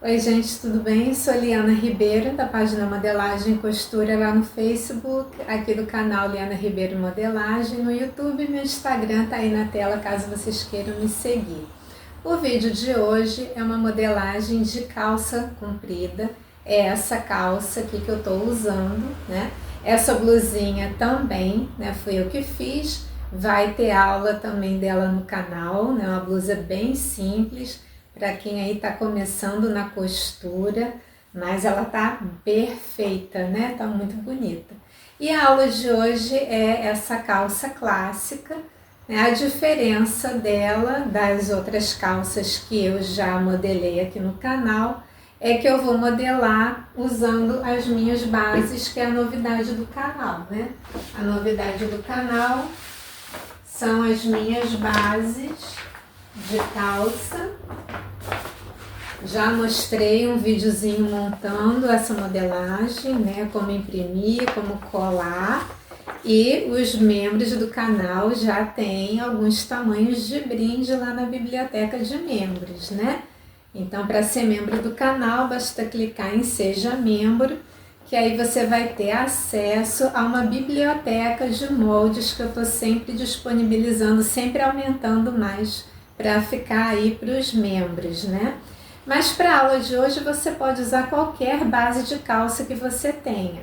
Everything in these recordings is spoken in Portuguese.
Oi gente, tudo bem? Sou Liana Ribeiro, da página Modelagem e Costura lá no Facebook, aqui do canal Liana Ribeiro Modelagem, no YouTube. Meu Instagram tá aí na tela caso vocês queiram me seguir. O vídeo de hoje é uma modelagem de calça comprida, é essa calça aqui que eu tô usando, né? Essa blusinha também, né? Fui eu que fiz, vai ter aula também dela no canal, né? Uma blusa bem simples, para quem aí tá começando na costura, mas ela tá perfeita, né? Tá muito bonita. E a aula de hoje é essa calça clássica, né? A diferença dela das outras calças que eu já modelei aqui no canal é que eu vou modelar usando as minhas bases, que é a novidade do canal, né? A novidade do canal são as minhas bases de calça. Já mostrei um videozinho montando essa modelagem, né? Como imprimir, como colar. E os membros do canal já têm alguns tamanhos de brinde lá na biblioteca de membros, né? Então, para ser membro do canal, basta clicar em Seja Membro, que aí você vai ter acesso a uma biblioteca de moldes que eu estou sempre disponibilizando, sempre aumentando mais para ficar aí para os membros, né? Mas para a aula de hoje você pode usar qualquer base de calça que você tenha.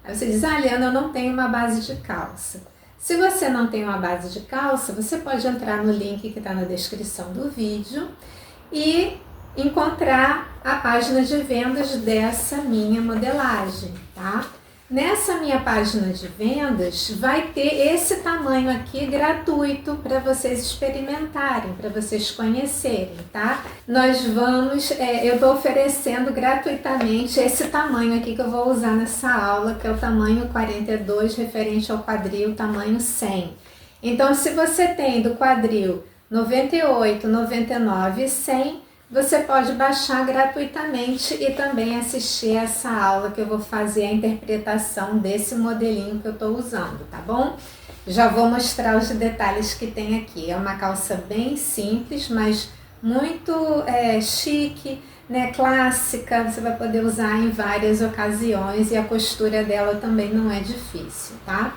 Aí você diz, Liana, eu não tenho uma base de calça. Se você não tem uma base de calça, você pode entrar no link que está na descrição do vídeo e encontrar a página de vendas dessa minha modelagem, tá? Nessa minha página de vendas vai ter esse tamanho aqui gratuito para vocês experimentarem, para vocês conhecerem, tá? Eu estou oferecendo gratuitamente esse tamanho aqui que eu vou usar nessa aula, que é o tamanho 42, referente ao quadril, tamanho 100. Então, se você tem do quadril 98, 99 e 100, você pode baixar gratuitamente e também assistir essa aula que eu vou fazer a interpretação desse modelinho que eu estou usando, tá bom? Já vou mostrar os detalhes que tem aqui. É uma calça bem simples, mas muito chique, né? Clássica, você vai poder usar em várias ocasiões e a costura dela também não é difícil, tá?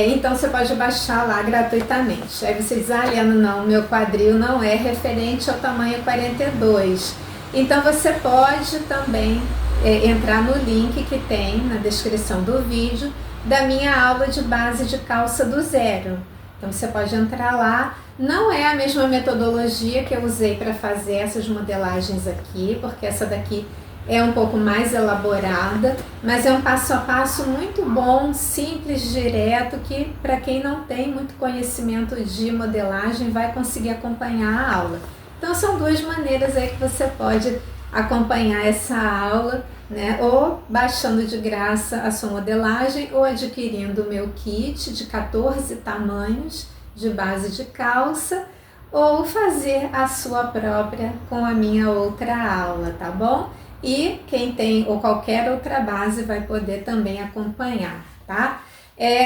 Então você pode baixar lá gratuitamente. Aí você diz, Liana, não, meu quadril não é referente ao tamanho 42. Então você pode também entrar no link que tem na descrição do vídeo da minha aula de base de calça do zero. Então você pode entrar lá. Não é a mesma metodologia que eu usei para fazer essas modelagens aqui, porque essa daqui é um pouco mais elaborada, mas é um passo a passo muito bom, simples, direto, que para quem não tem muito conhecimento de modelagem vai conseguir acompanhar a aula. Então são duas maneiras aí que você pode acompanhar essa aula, né? Ou baixando de graça a sua modelagem, ou adquirindo o meu kit de 14 tamanhos de base de calça, ou fazer a sua própria com a minha outra aula, tá bom? E quem tem ou qualquer outra base vai poder também acompanhar, tá?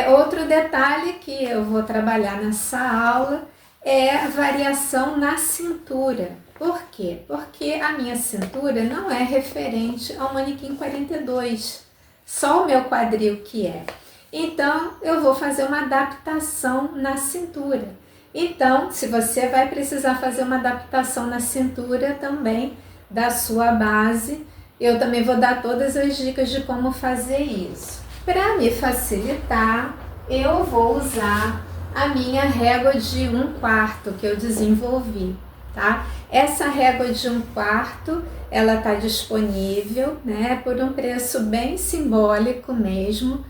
Outro detalhe que eu vou trabalhar nessa aula é a variação na cintura. Por quê? Porque a minha cintura não é referente ao manequim 42, só o meu quadril que é. Então, eu vou fazer uma adaptação na cintura. Então, se você vai precisar fazer uma adaptação na cintura também, da sua base, eu também vou dar todas as dicas de como fazer isso. Para me facilitar, eu vou usar a minha régua de 1/4 que eu desenvolvi, tá? Essa régua de 1/4, ela tá disponível, né, por um preço bem simbólico mesmo,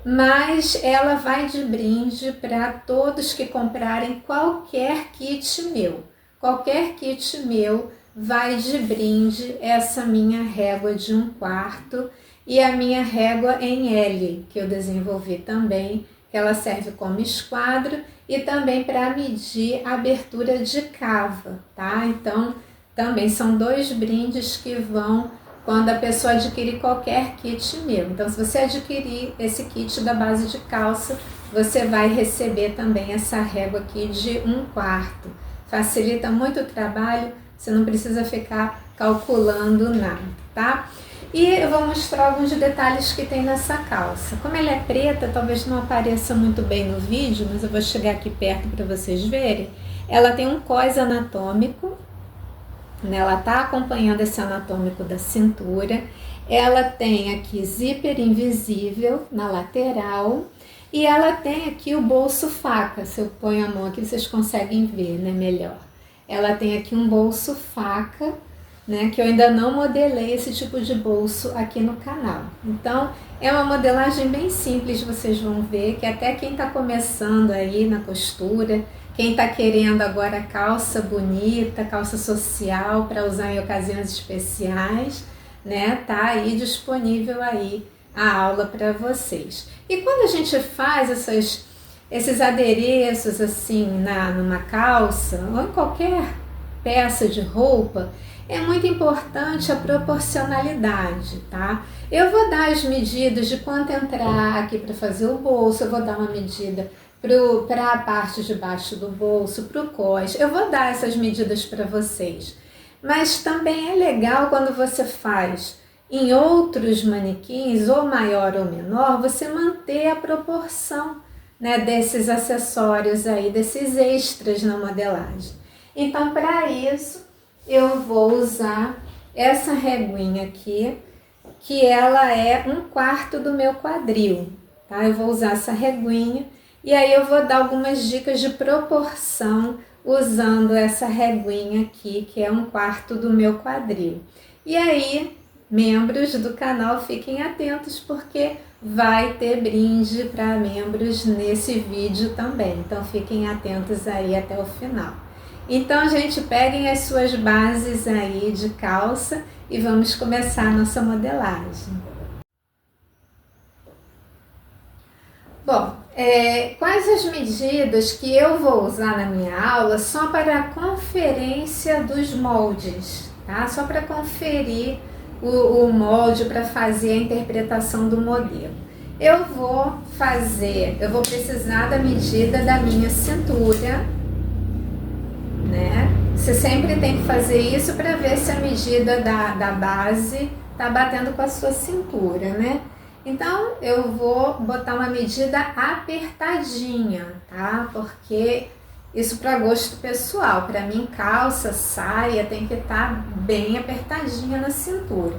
mas ela vai de brinde para todos que comprarem qualquer kit meu. Qualquer kit meu vai de brinde essa minha régua de 1/4 e a minha régua em L, que eu desenvolvi também, que ela serve como esquadro e também para medir a abertura de cava, tá? Então, também são dois brindes que vão quando a pessoa adquirir qualquer kit meu. Então, se você adquirir esse kit da base de calça, você vai receber também essa régua aqui de 1/4. Facilita muito o trabalho, você não precisa ficar calculando nada, tá? E eu vou mostrar alguns detalhes que tem nessa calça. Como ela é preta, talvez não apareça muito bem no vídeo, mas eu vou chegar aqui perto para vocês verem. Ela tem um cós anatômico, né? Ela tá acompanhando esse anatômico da cintura. Ela tem aqui zíper invisível na lateral. E ela tem aqui o bolso faca. Se eu ponho a mão aqui, vocês conseguem ver, né, melhor. Ela tem aqui um bolso faca, né, que eu ainda não modelei esse tipo de bolso aqui no canal. Então, é uma modelagem bem simples, vocês vão ver, que até quem está começando aí na costura, quem está querendo agora calça bonita, calça social para usar em ocasiões especiais, né, tá aí disponível aí a aula para vocês. E quando a gente faz esses adereços assim numa calça ou em qualquer peça de roupa, é muito importante a proporcionalidade, tá? Eu vou dar as medidas de quanto entrar aqui para fazer o bolso, eu vou dar uma medida para a parte de baixo do bolso, para o cós, eu vou dar essas medidas para vocês. Mas também é legal quando você faz em outros manequins, ou maior ou menor, você manter a proporção, né, desses acessórios aí, desses extras na modelagem. Então, para isso, eu vou usar essa reguinha aqui, que ela é 1/4 do meu quadril, tá? Eu vou usar essa reguinha e aí eu vou dar algumas dicas de proporção usando essa reguinha aqui, que é 1/4 do meu quadril. E aí, membros do canal, fiquem atentos porque vai ter brinde para membros nesse vídeo também. Então, fiquem atentos aí até o final. Então, gente, peguem as suas bases aí de calça e vamos começar a nossa modelagem. Bom, quais as medidas que eu vou usar na minha aula só para a conferência dos moldes, tá? Só para conferir o molde, para fazer a interpretação do modelo. Eu vou precisar da medida da minha cintura, né? Você sempre tem que fazer isso para ver se a medida da base tá batendo com a sua cintura, né? Então, eu vou botar uma medida apertadinha, tá? Porque isso para gosto pessoal. Para mim, calça, saia tem que estar bem apertadinha na cintura.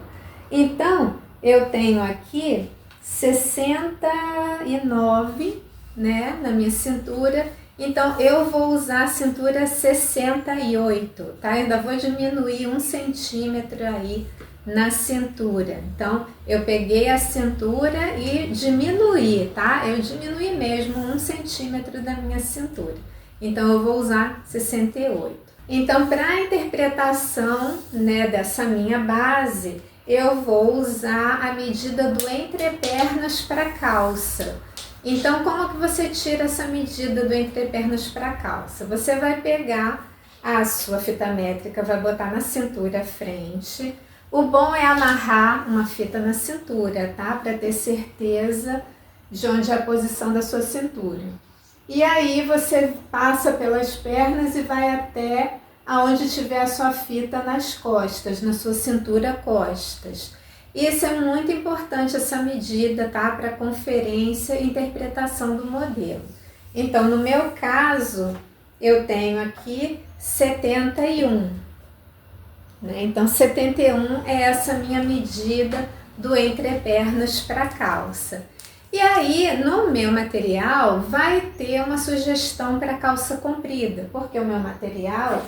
Então, eu tenho aqui 69, né, na minha cintura. Então, eu vou usar a cintura 68, tá? Eu ainda vou diminuir 1 centímetro aí na cintura. Então, eu peguei a cintura e diminuí, tá? Eu diminuí mesmo 1 centímetro da minha cintura. Então, eu vou usar 68. Então, para a interpretação, né, dessa minha base, eu vou usar a medida do entrepernas para calça. Então, como que você tira essa medida do entrepernas para calça? Você vai pegar a sua fita métrica, vai botar na cintura à frente. O bom é amarrar uma fita na cintura, tá? Para ter certeza de onde é a posição da sua cintura. E aí você passa pelas pernas e vai até aonde tiver a sua fita nas costas, na sua cintura costas. Isso é muito importante, essa medida, tá? Para conferência e interpretação do modelo. Então, no meu caso, eu tenho aqui 71. Né? Então, 71 é essa minha medida do entrepernas para calça. E aí, no meu material, vai ter uma sugestão para calça comprida, porque o meu material,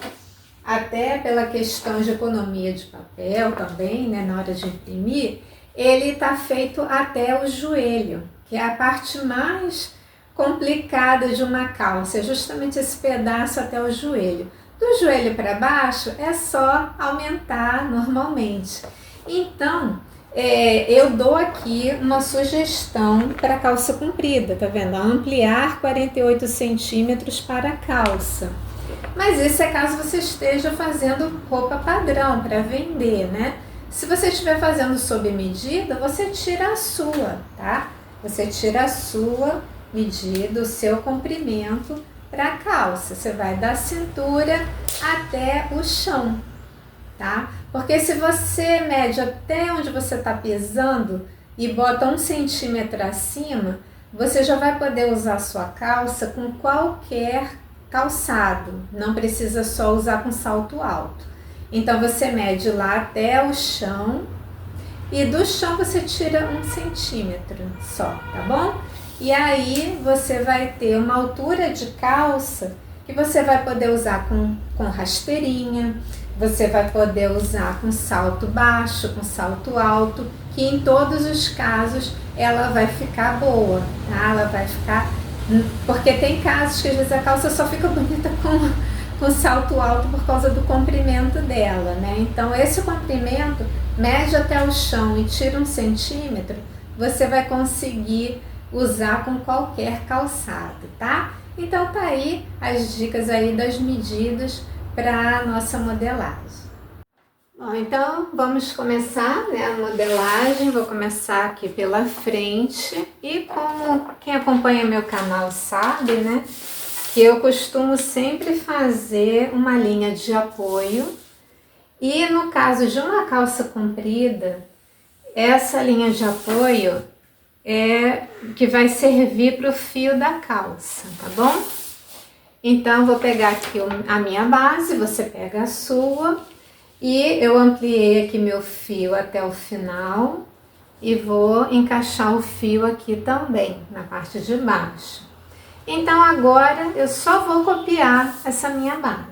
até pela questão de economia de papel também, né, na hora de imprimir, ele está feito até o joelho, que é a parte mais complicada de uma calça, é justamente esse pedaço até o joelho. Do joelho para baixo é só aumentar normalmente. Então, eu dou aqui uma sugestão para calça comprida, tá vendo? Ampliar 48 centímetros para a calça. Mas isso é caso você esteja fazendo roupa padrão para vender, né? Se você estiver fazendo sob medida, você tira a sua, tá? Você tira a sua medida, o seu comprimento para a calça. Você vai da cintura até o chão, tá? Porque se você mede até onde você está pisando e bota 1 centímetro acima, você já vai poder usar sua calça com qualquer calçado, não precisa só usar com salto alto. Então você mede lá até o chão e do chão você tira 1 centímetro só, tá bom? E aí você vai ter uma altura de calça que você vai poder usar com rasteirinha, você vai poder usar com salto baixo, com salto alto, que em todos os casos ela vai ficar boa, tá? Ela vai ficar... Porque tem casos que às vezes a calça só fica bonita com salto alto por causa do comprimento dela, né? Então esse comprimento, mede até o chão e tira 1 centímetro, você vai conseguir usar com qualquer calçado, tá? Então tá aí as dicas aí das medidas para nossa modelagem. Bom, então vamos começar, né, a modelagem. Vou começar aqui pela frente e como quem acompanha meu canal sabe, né, que eu costumo sempre fazer uma linha de apoio e no caso de uma calça comprida, essa linha de apoio é que vai servir para o fio da calça, tá bom? Então vou pegar aqui a minha base, você pega a sua e eu ampliei aqui meu fio até o final e vou encaixar o fio aqui também na parte de baixo. Então agora eu só vou copiar essa minha base.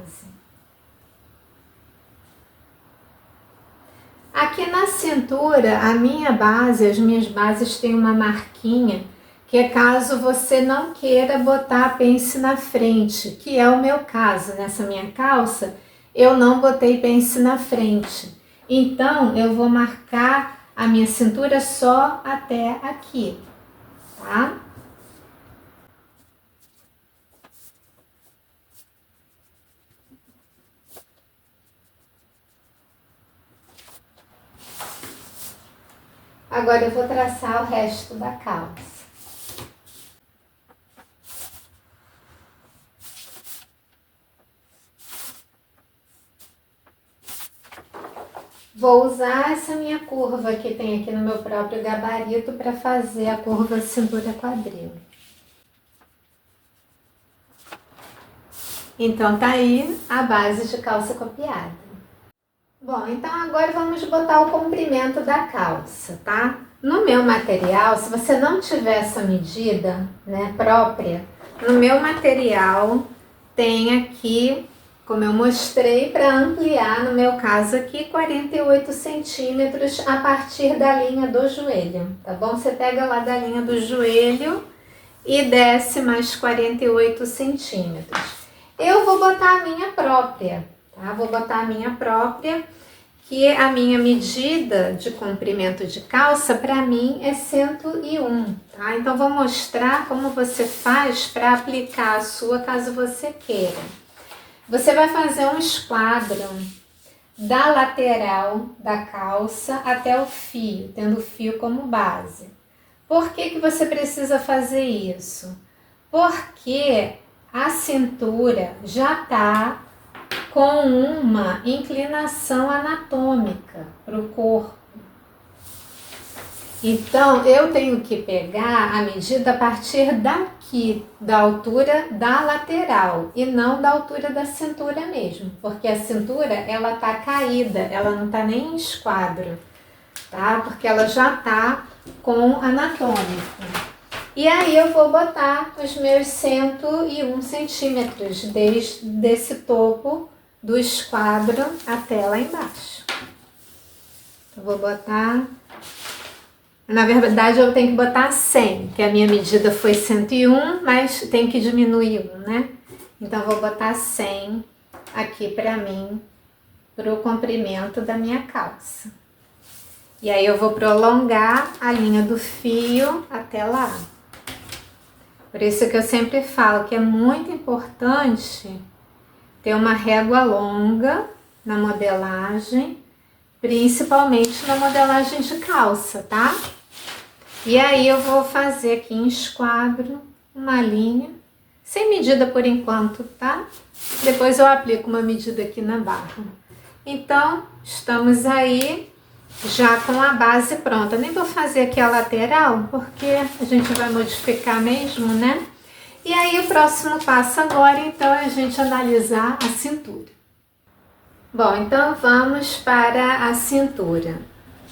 Aqui na cintura, a minha base, as minhas bases têm uma marquinha que é caso você não queira botar pence na frente, que é o meu caso. Nessa minha calça, eu não botei pence na frente. Então, eu vou marcar a minha cintura só até aqui, tá? Agora eu vou traçar o resto da calça. Vou usar essa minha curva que tem aqui no meu próprio gabarito para fazer a curva cintura-quadril. Então tá aí a base de calça copiada. Bom, então agora vamos botar o comprimento da calça, tá? No meu material, se você não tiver essa medida, né, própria, no meu material tem aqui, como eu mostrei, para ampliar, no meu caso aqui, 48 centímetros a partir da linha do joelho, tá bom? Você pega lá da linha do joelho e desce mais 48 centímetros. Eu vou botar a minha própria, tá? Vou botar a minha própria, que a minha medida de comprimento de calça, para mim, é 101, tá? Então, vou mostrar como você faz para aplicar a sua, caso você queira. Você vai fazer um esquadro da lateral da calça até o fio, tendo o fio como base. Por que que você precisa fazer isso? Porque a cintura já está com uma inclinação anatômica para o corpo. Então, eu tenho que pegar a medida a partir daqui, da altura da lateral, e não da altura da cintura mesmo, porque a cintura, ela tá caída, ela não tá nem em esquadro, tá? Porque ela já tá com anatômico. E aí eu vou botar os meus 101 centímetros, desde esse topo do esquadro até lá embaixo. Eu vou botar... Na verdade, eu tenho que botar 100, que a minha medida foi 101, mas tem que diminuir 1, né? Então, vou botar 100 aqui para mim, para o comprimento da minha calça. E aí, eu vou prolongar a linha do fio até lá. Por isso que eu sempre falo que é muito importante ter uma régua longa na modelagem, principalmente na modelagem de calça, tá? E aí eu vou fazer aqui em esquadro uma linha, sem medida por enquanto, tá? Depois eu aplico uma medida aqui na barra. Então, estamos aí já com a base pronta. Nem vou fazer aqui a lateral, porque a gente vai modificar mesmo, né? E aí o próximo passo agora, então, é a gente analisar a cintura. Bom, então vamos para a cintura.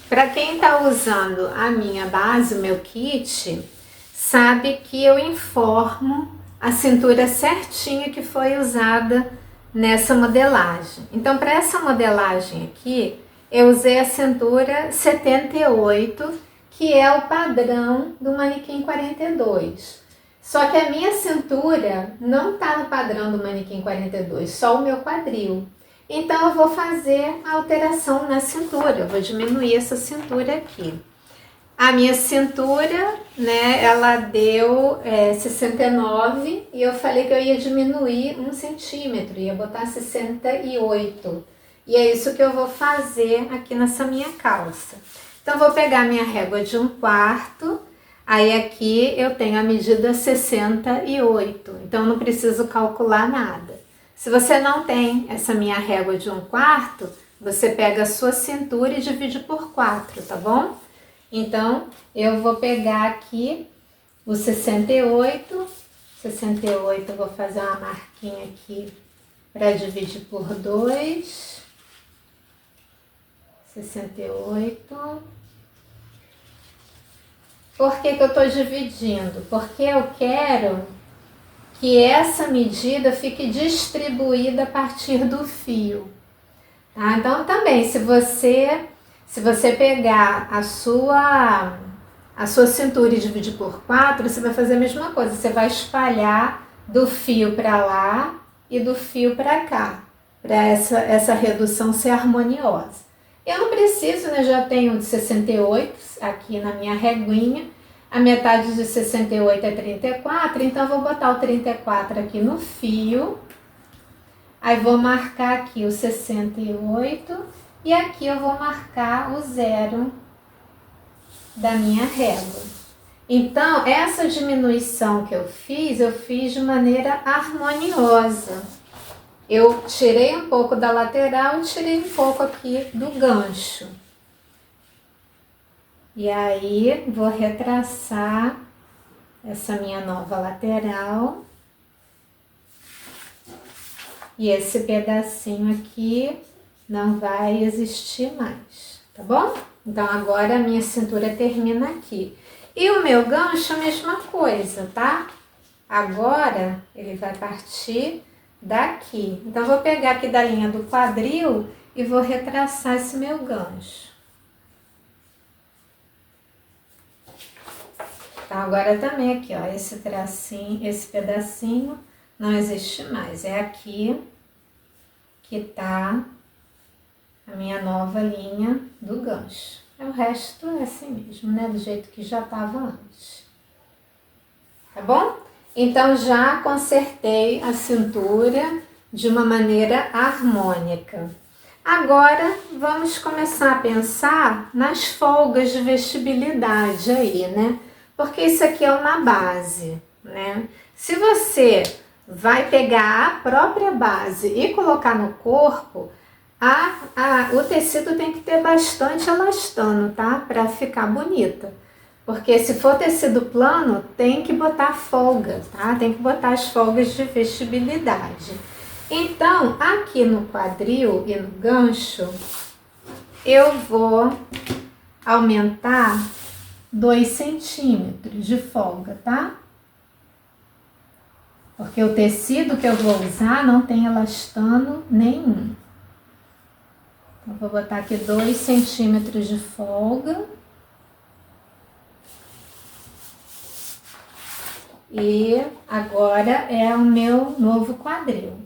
Para quem está usando a minha base, o meu kit, sabe que eu informo a cintura certinha que foi usada nessa modelagem. Então, para essa modelagem aqui, eu usei a cintura 78, que é o padrão do manequim 42. Só que a minha cintura não está no padrão do manequim 42, só o meu quadril. Então, eu vou fazer a alteração na cintura, eu vou diminuir essa cintura aqui. A minha cintura, né, ela deu 69 e eu falei que eu ia diminuir 1 centímetro, ia botar 68. E é isso que eu vou fazer aqui nessa minha calça. Então, vou pegar minha régua de 1/4, aí aqui eu tenho a medida 68, então não preciso calcular nada. Se você não tem essa minha régua de 1/4, você pega a sua cintura e divide por 4, tá bom? Então, eu vou pegar aqui o 68, eu vou fazer uma marquinha aqui para dividir por 2, 68. Por que que eu estou dividindo? Porque eu quero que essa medida fique distribuída a partir do fio, tá? Então, também, se você pegar a sua cintura e dividir por 4, você vai fazer a mesma coisa, você vai espalhar do fio para lá e do fio para cá, para essa redução ser harmoniosa. Eu não preciso, né? Já tenho de 68 aqui na minha reguinha. A metade de 68 é 34, então eu vou botar o 34 aqui no fio. Aí vou marcar aqui o 68 e aqui eu vou marcar o 0 da minha régua. Então, essa diminuição que eu fiz de maneira harmoniosa. Eu tirei um pouco da lateral e tirei um pouco aqui do gancho. E aí, vou retraçar essa minha nova lateral. E esse pedacinho aqui não vai existir mais, tá bom? Então, agora a minha cintura termina aqui. E o meu gancho, a mesma coisa, tá? Agora, ele vai partir daqui. Então, eu vou pegar aqui da linha do quadril e vou retraçar esse meu gancho. Então, agora também aqui, ó, esse tracinho, esse pedacinho não existe mais. É aqui que tá a minha nova linha do gancho. O resto é assim mesmo, né? Do jeito que já tava antes. Tá bom? Então, já consertei a cintura de uma maneira harmônica. Agora, vamos começar a pensar nas folgas de vestibilidade aí, né? Porque isso aqui é uma base, né? Se você vai pegar a própria base e colocar no corpo, o tecido tem que ter bastante elastano, tá? Para ficar bonita. Porque se for tecido plano, tem que botar folga, tá? Tem que botar as folgas de vestibilidade. Então, aqui no quadril e no gancho, eu vou aumentar 2 centímetros de folga, tá? Porque o tecido que eu vou usar não tem elastano nenhum. Então, vou botar aqui 2 centímetros de folga. E agora é o meu novo quadril.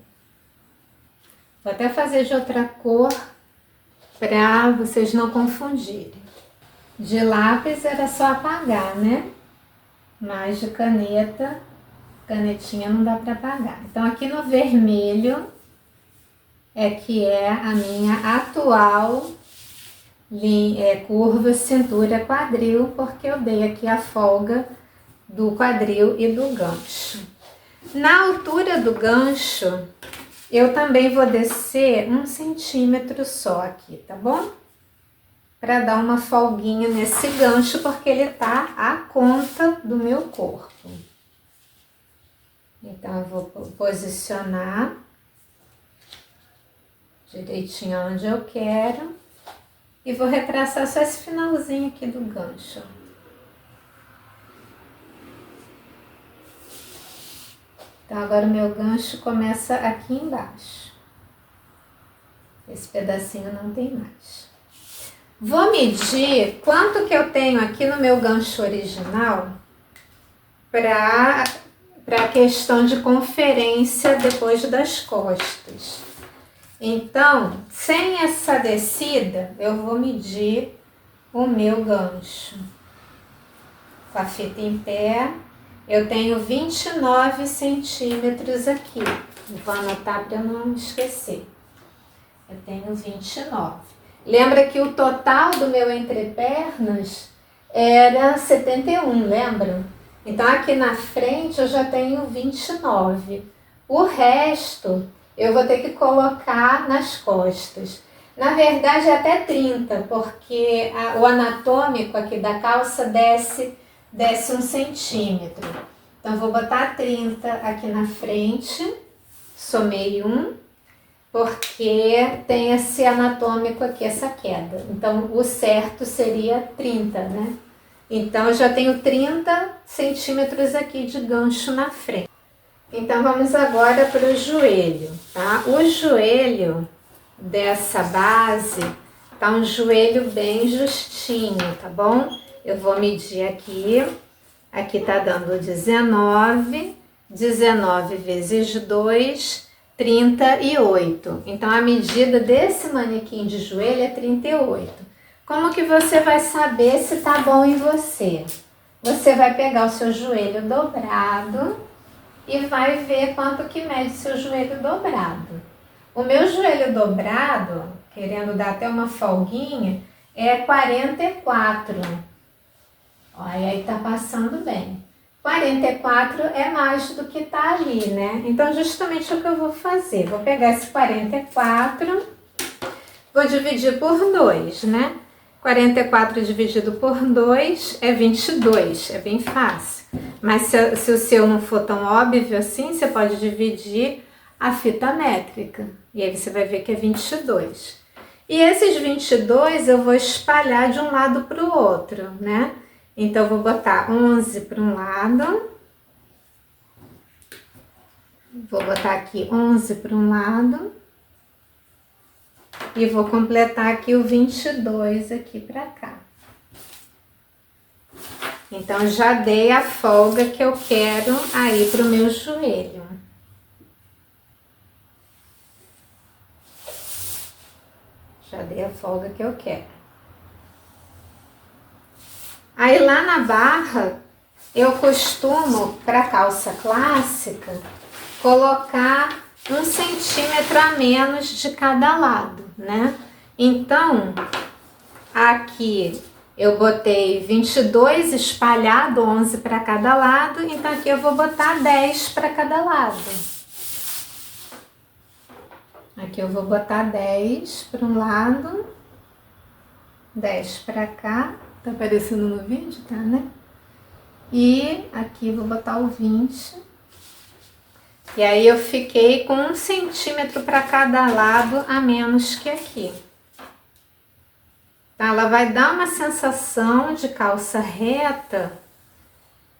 Vou até fazer de outra cor para vocês não confundirem. De lápis era só apagar, né? Mas de canetinha não dá para apagar. Então, aqui no vermelho é que é a minha atual curva cintura quadril, porque eu dei aqui a folga do quadril e do gancho. Na altura do gancho, Eu também vou descer 1 centímetro só aqui, tá bom? Para dar uma folguinha nesse gancho, porque ele tá à conta do meu corpo. Então, eu vou posicionar direitinho onde eu quero e vou retraçar só esse finalzinho aqui do gancho. Então, agora o meu gancho começa aqui embaixo. Esse pedacinho não tem mais. Vou medir quanto que eu tenho aqui no meu gancho original para a questão de conferência depois das costas. Então, sem essa descida, eu vou medir o meu gancho. Com a fita em pé, eu tenho 29 centímetros aqui. Vou anotar para eu não esquecer. Eu tenho 29. Lembra que o total do meu entrepernas era 71, lembra? Então, aqui na frente eu já tenho 29. O resto eu vou ter que colocar nas costas. Na verdade é até 30, porque o anatômico aqui da calça desce 1 centímetro. Então, eu vou botar 30 aqui na frente, somei 1, porque tem esse anatômico aqui, essa queda. Então, o certo seria 30, né? Então, eu já tenho 30 centímetros aqui de gancho na frente. Então, vamos agora para o joelho, tá? O joelho dessa base tá um joelho bem justinho, tá bom? Eu vou medir aqui. Aqui tá dando 19 vezes 2, 38. Então, a medida desse manequim de joelho é 38. Como que você vai saber se tá bom em você? Você vai pegar o seu joelho dobrado e vai ver quanto que mede seu joelho dobrado. O meu joelho dobrado, querendo dar até uma folguinha, é 44. Olha, aí tá passando bem. 44 é mais do que tá ali, né? Então, justamente o que eu vou fazer. Vou pegar esse 44, vou dividir por 2, né? 44 dividido por 2 é 22, é bem fácil. Mas se o seu não for tão óbvio assim, você pode dividir a fita métrica. E aí você vai ver que é 22. E esses 22 eu vou espalhar de um lado para o outro, né? Então, eu vou botar 11 para um lado. Vou botar aqui 11 para um lado. E vou completar aqui o 22 aqui para cá. Então, já dei a folga que eu quero aí pro meu joelho. Já dei a folga que eu quero. Aí, lá na barra, eu costumo, para calça clássica, colocar 1 centímetro a menos de cada lado, né? Então, aqui eu botei 22 espalhado, 11 para cada lado, então aqui eu vou botar 10 para cada lado. Aqui eu vou botar 10 para um lado, 10 para cá, tá aparecendo no vídeo, tá, né? E aqui eu vou botar o 20. E aí eu fiquei com 1 centímetro para cada lado a menos que aqui. Tá? Ela vai dar uma sensação de calça reta,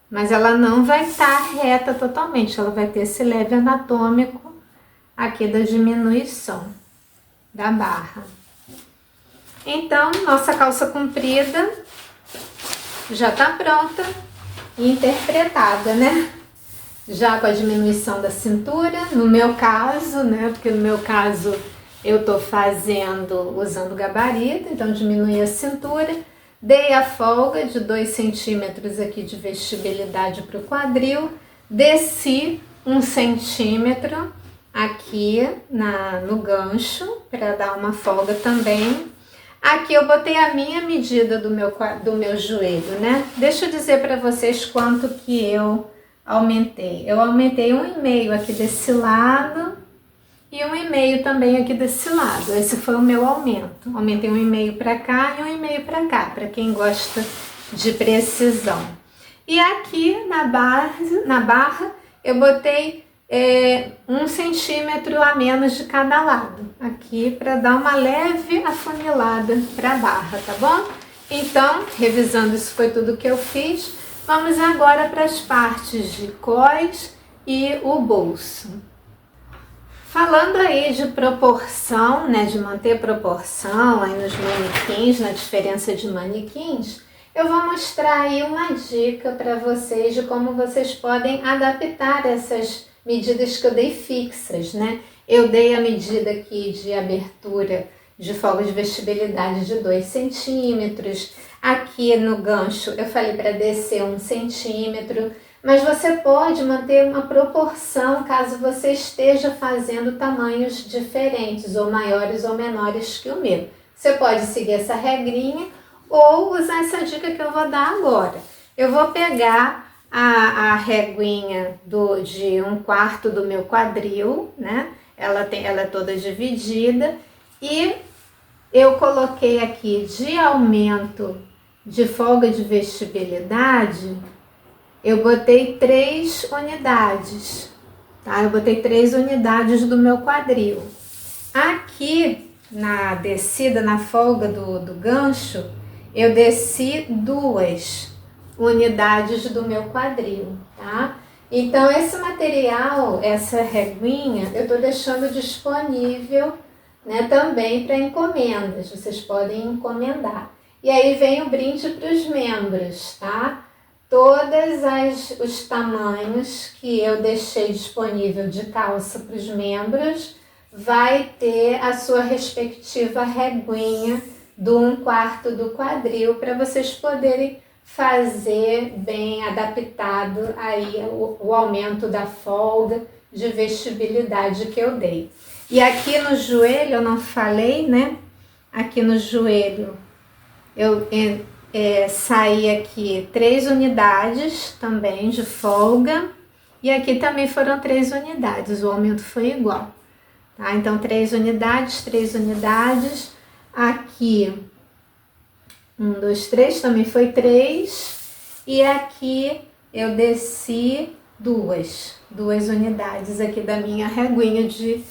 mas ela não vai estar reta totalmente. Ela vai ter esse leve anatômico aqui da diminuição da barra. Então, nossa calça comprida já tá pronta e interpretada, né? Já com a diminuição da cintura, no meu caso, né? Porque no meu caso eu tô fazendo usando gabarito, então diminui a cintura. Dei a folga de 2 centímetros aqui de vestibilidade para o quadril. Desci 1 centímetro aqui no gancho para dar uma folga também. Aqui eu botei a minha medida do meu joelho, né? Deixa eu dizer para vocês quanto que eu aumentei. Eu aumentei 1,5 aqui desse lado e 1,5 também aqui desse lado. Esse foi o meu aumento. Aumentei 1,5 para cá e 1,5 para cá, para quem gosta de precisão. E aqui na barra eu botei 1 centímetro a menos de cada lado, aqui para dar uma leve afunilada para a barra, tá bom? Então, revisando, isso foi tudo que eu fiz. Vamos agora para as partes de cós e o bolso. Falando aí de proporção, né, de manter proporção aí nos manequins, na diferença de manequins, eu vou mostrar aí uma dica para vocês de como vocês podem adaptar essas medidas que eu dei fixas, né? Eu dei a medida aqui de abertura de folga de vestibilidade de 2 centímetros. Aqui no gancho eu falei para descer 1 centímetro, mas você pode manter uma proporção caso você esteja fazendo tamanhos diferentes, ou maiores ou menores que o meu. Você pode seguir essa regrinha ou usar essa dica que eu vou dar agora. Eu vou pegar a reguinha de 1/4 do meu quadril, né? Ela é toda dividida, e eu coloquei aqui de aumento de folga de vestibilidade, eu botei 3 unidades, tá? Eu botei 3 unidades do meu quadril. Aqui na descida, na folga do gancho, eu desci 2 unidades do meu quadril, tá? Então esse material, essa reguinha, eu tô deixando disponível, né, também para encomendas, vocês podem encomendar. E aí vem o brinde para os membros, tá? Todos os tamanhos que eu deixei disponível de calça para os membros vai ter a sua respectiva reguinha do 1/4 do quadril para vocês poderem fazer bem adaptado aí o aumento da folga de vestibilidade que eu dei. E aqui no joelho, eu não falei, né? Aqui no joelho eu saí aqui 3 unidades também de folga, e aqui também foram 3 unidades, o aumento foi igual, tá? Então 3 unidades, 3 unidades, aqui 1, 2, 3, também foi 3, e aqui eu desci 2 unidades aqui da minha reguinha de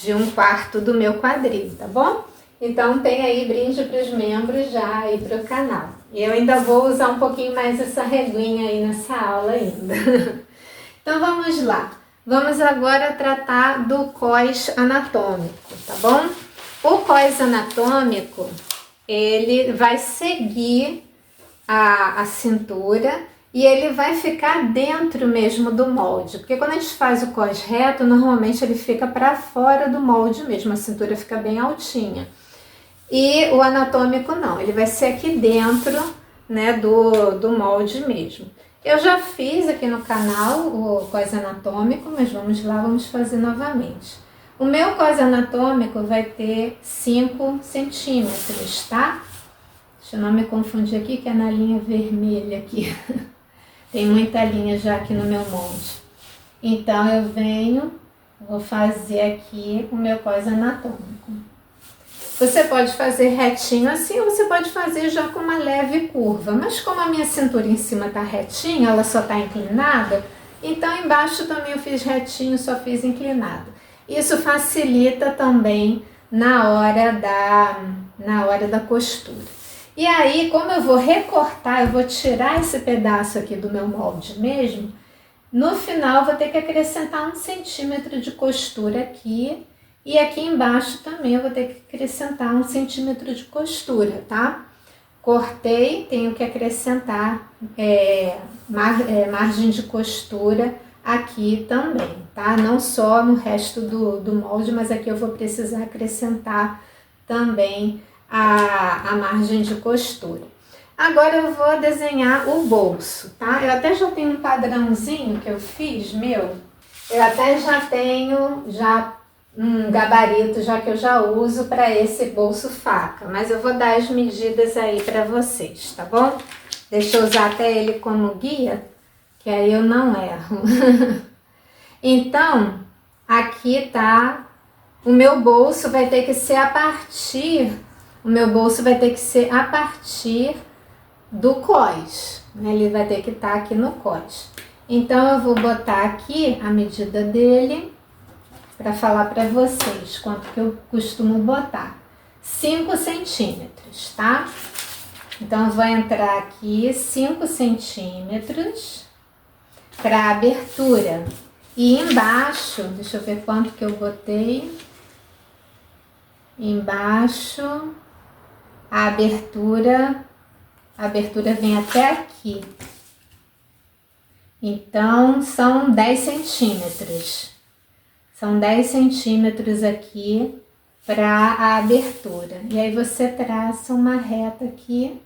1/4 do meu quadril, tá bom? Então tem aí brinde para os membros já aí para o canal. E eu ainda vou usar um pouquinho mais essa reguinha aí nessa aula ainda. Então vamos lá. Vamos agora tratar do cós anatômico, tá bom? O cós anatômico, ele vai seguir a cintura e ele vai ficar dentro mesmo do molde. Porque quando a gente faz o cós reto, normalmente ele fica para fora do molde mesmo, a cintura fica bem altinha. E o anatômico não, ele vai ser aqui dentro, né, do molde mesmo. Eu já fiz aqui no canal o cós anatômico, mas vamos lá, vamos fazer novamente. O meu cós anatômico vai ter 5 centímetros, tá? Deixa eu não me confundir aqui, que é na linha vermelha aqui. Tem muita linha já aqui no meu molde. Então eu vou fazer aqui o meu cós anatômico. Você pode fazer retinho assim, ou você pode fazer já com uma leve curva. Mas como a minha cintura em cima tá retinha, ela só tá inclinada, então embaixo também eu fiz retinho, só fiz inclinado. Isso facilita também na hora da costura. E aí, como eu vou recortar, eu vou tirar esse pedaço aqui do meu molde mesmo, no final eu vou ter que acrescentar 1 centímetro de costura aqui. E aqui embaixo também eu vou ter que acrescentar 1 centímetro de costura, tá? Cortei, tenho que acrescentar margem de costura aqui também, tá? Não só no resto do molde, mas aqui eu vou precisar acrescentar também a margem de costura. Agora eu vou desenhar o bolso, tá? Eu até já tenho um padrãozinho que eu fiz, meu. Eu até já tenho um gabarito já que eu já uso para esse bolso faca, mas eu vou dar as medidas aí para vocês, tá bom? Deixa eu usar até ele como guia, que aí eu não erro. Então, aqui tá o meu bolso vai ter que ser a partir, do cós, né? Ele vai ter que estar aqui no cós. Então eu vou botar aqui a medida dele para falar para vocês quanto que eu costumo botar. 5 centímetros, tá? Então eu vou entrar aqui 5 centímetros para abertura. E embaixo, deixa eu ver quanto que eu botei. Embaixo, a abertura vem até aqui. Então, são 10 centímetros. São 10 centímetros aqui para a abertura. E aí você traça uma reta aqui,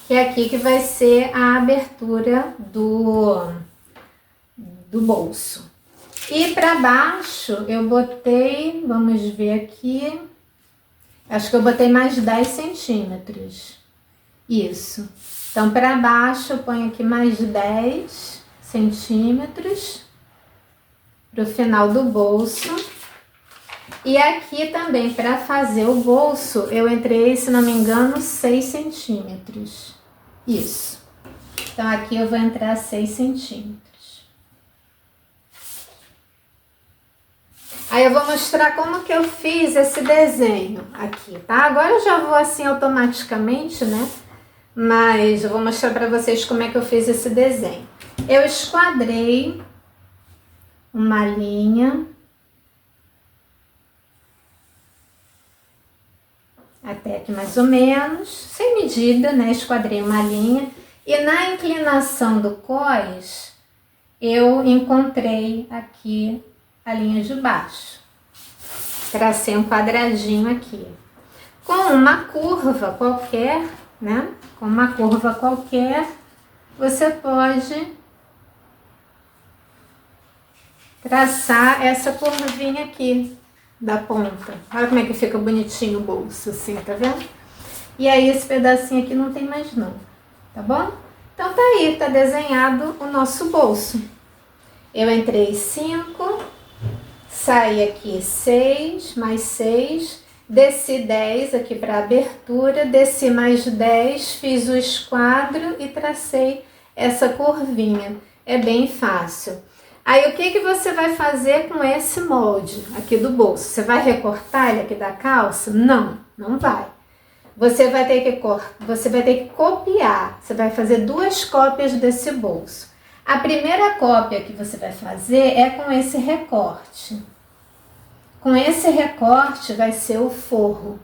que é aqui que vai ser a abertura do bolso. E para baixo eu botei, vamos ver aqui, acho que eu botei mais 10 centímetros. Isso. Então, para baixo eu ponho aqui mais 10 centímetros para o final do bolso. E aqui também, para fazer o bolso, eu entrei, se não me engano, 6 centímetros. Isso. Então, aqui eu vou entrar 6 centímetros. Aí eu vou mostrar como que eu fiz esse desenho aqui, tá? Agora eu já vou assim automaticamente, né? Mas eu vou mostrar para vocês como é que eu fiz esse desenho. Eu esquadrei uma linha até aqui mais ou menos, sem medida, né? Esquadrei uma linha e na inclinação do cós eu encontrei aqui a linha de baixo. Tracei um quadradinho aqui. Com uma curva qualquer, né? Com uma curva qualquer, você pode traçar essa curvinha aqui da ponta. Olha como é que fica bonitinho o bolso, assim, tá vendo? E aí esse pedacinho aqui não tem mais não, tá bom? Então tá aí, tá desenhado o nosso bolso. Eu entrei 5, saí aqui 6, mais 6, desci 10 aqui para abertura, desci mais 10, fiz o esquadro e tracei essa curvinha. É bem fácil. Aí o que você vai fazer com esse molde aqui do bolso? Você vai recortar ele aqui da calça? Não, não vai. Você vai ter que copiar. Você vai fazer 2 cópias desse bolso. A primeira cópia que você vai fazer é com esse recorte. Com esse recorte vai ser o forro.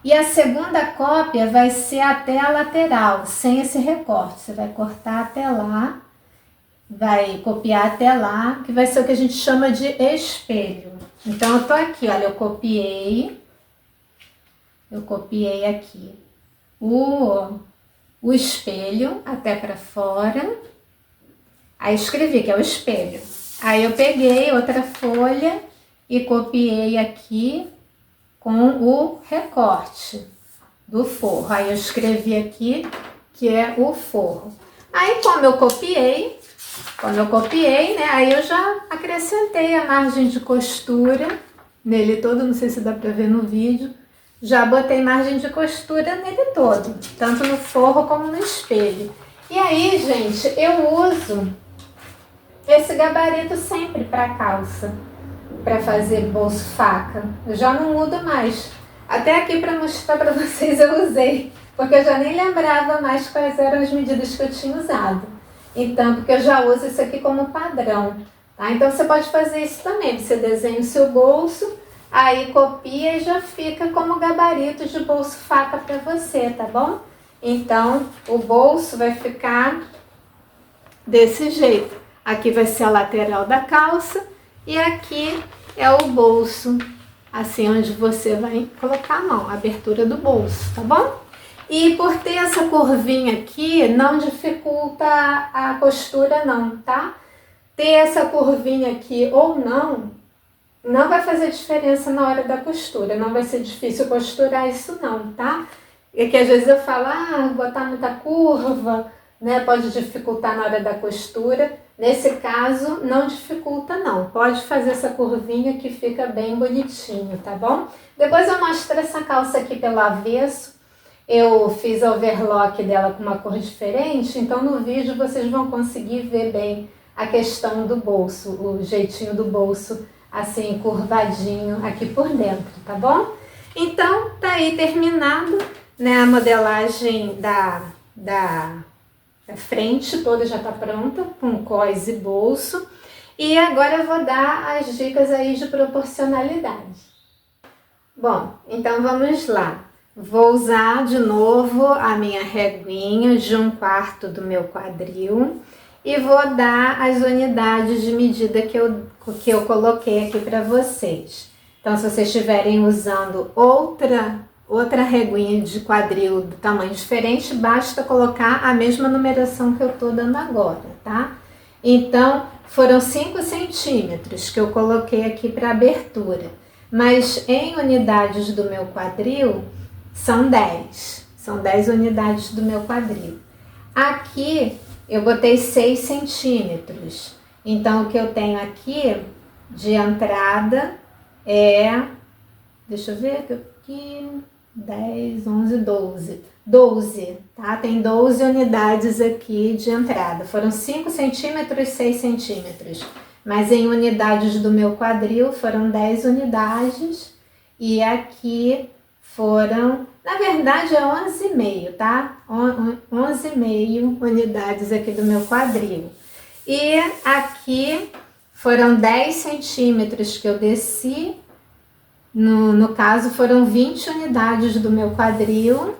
E a segunda cópia vai ser até a lateral, sem esse recorte. Você vai cortar até lá, vai copiar até lá, que vai ser o que a gente chama de espelho. Então eu tô aqui, olha, eu copiei aqui o espelho até para fora. Aí escrevi que é o espelho. Aí eu peguei outra folha e copiei aqui com o recorte do forro. Aí eu escrevi aqui que é o forro. Aí como eu copiei, né, aí eu já acrescentei a margem de costura nele todo, não sei se dá pra ver no vídeo. Já botei margem de costura nele todo, tanto no forro como no espelho. E aí, gente, eu uso esse gabarito sempre para calça, para fazer bolso faca. Eu já não mudo mais. Até aqui para mostrar para vocês eu usei, porque eu já nem lembrava mais quais eram as medidas que eu tinha usado. Então, porque eu já uso isso aqui como padrão, tá? Então você pode fazer isso também. Você desenha o seu bolso, aí copia e já fica como gabarito de bolso faca para você, tá bom? Então, o bolso vai ficar desse jeito. Aqui vai ser a lateral da calça e aqui é o bolso, assim, onde você vai colocar a mão, a abertura do bolso, tá bom? E por ter essa curvinha aqui, não dificulta a costura não, tá? Ter essa curvinha aqui ou não vai fazer diferença na hora da costura, não vai ser difícil costurar isso não, tá? É que às vezes eu falo, botar muita curva, né, pode dificultar na hora da costura, Nesse caso, não dificulta não. Pode fazer essa curvinha que fica bem bonitinho, tá bom? Depois eu mostro essa calça aqui pelo avesso. Eu fiz a overlock dela com uma cor diferente, então no vídeo vocês vão conseguir ver bem a questão do bolso, o jeitinho do bolso assim curvadinho aqui por dentro, tá bom? Então tá aí terminado, né, a modelagem da frente toda já tá pronta, com cós e bolso. E agora eu vou dar as dicas aí de proporcionalidade. Bom, então vamos lá. Vou usar de novo a minha reguinha de 1/4 do meu quadril e vou dar as unidades de medida que eu coloquei aqui para vocês. Então, se vocês estiverem usando outra reguinha de quadril do tamanho diferente, basta colocar a mesma numeração que eu tô dando agora, tá? Então, foram 5 centímetros que eu coloquei aqui para abertura, mas em unidades do meu quadril, são 10. São 10 unidades do meu quadril. Aqui, eu botei 6 centímetros. Então, o que eu tenho aqui de entrada é... Deixa eu ver aqui... 10, 11, 12. 12, tá? Tem 12 unidades aqui de entrada. Foram 5 centímetros, 6 centímetros. Mas em unidades do meu quadril foram 10 unidades. E aqui foram, na verdade é 11,5, tá? 11,5 unidades aqui do meu quadril. E aqui foram 10 centímetros que eu desci. No caso, foram 20 unidades do meu quadril.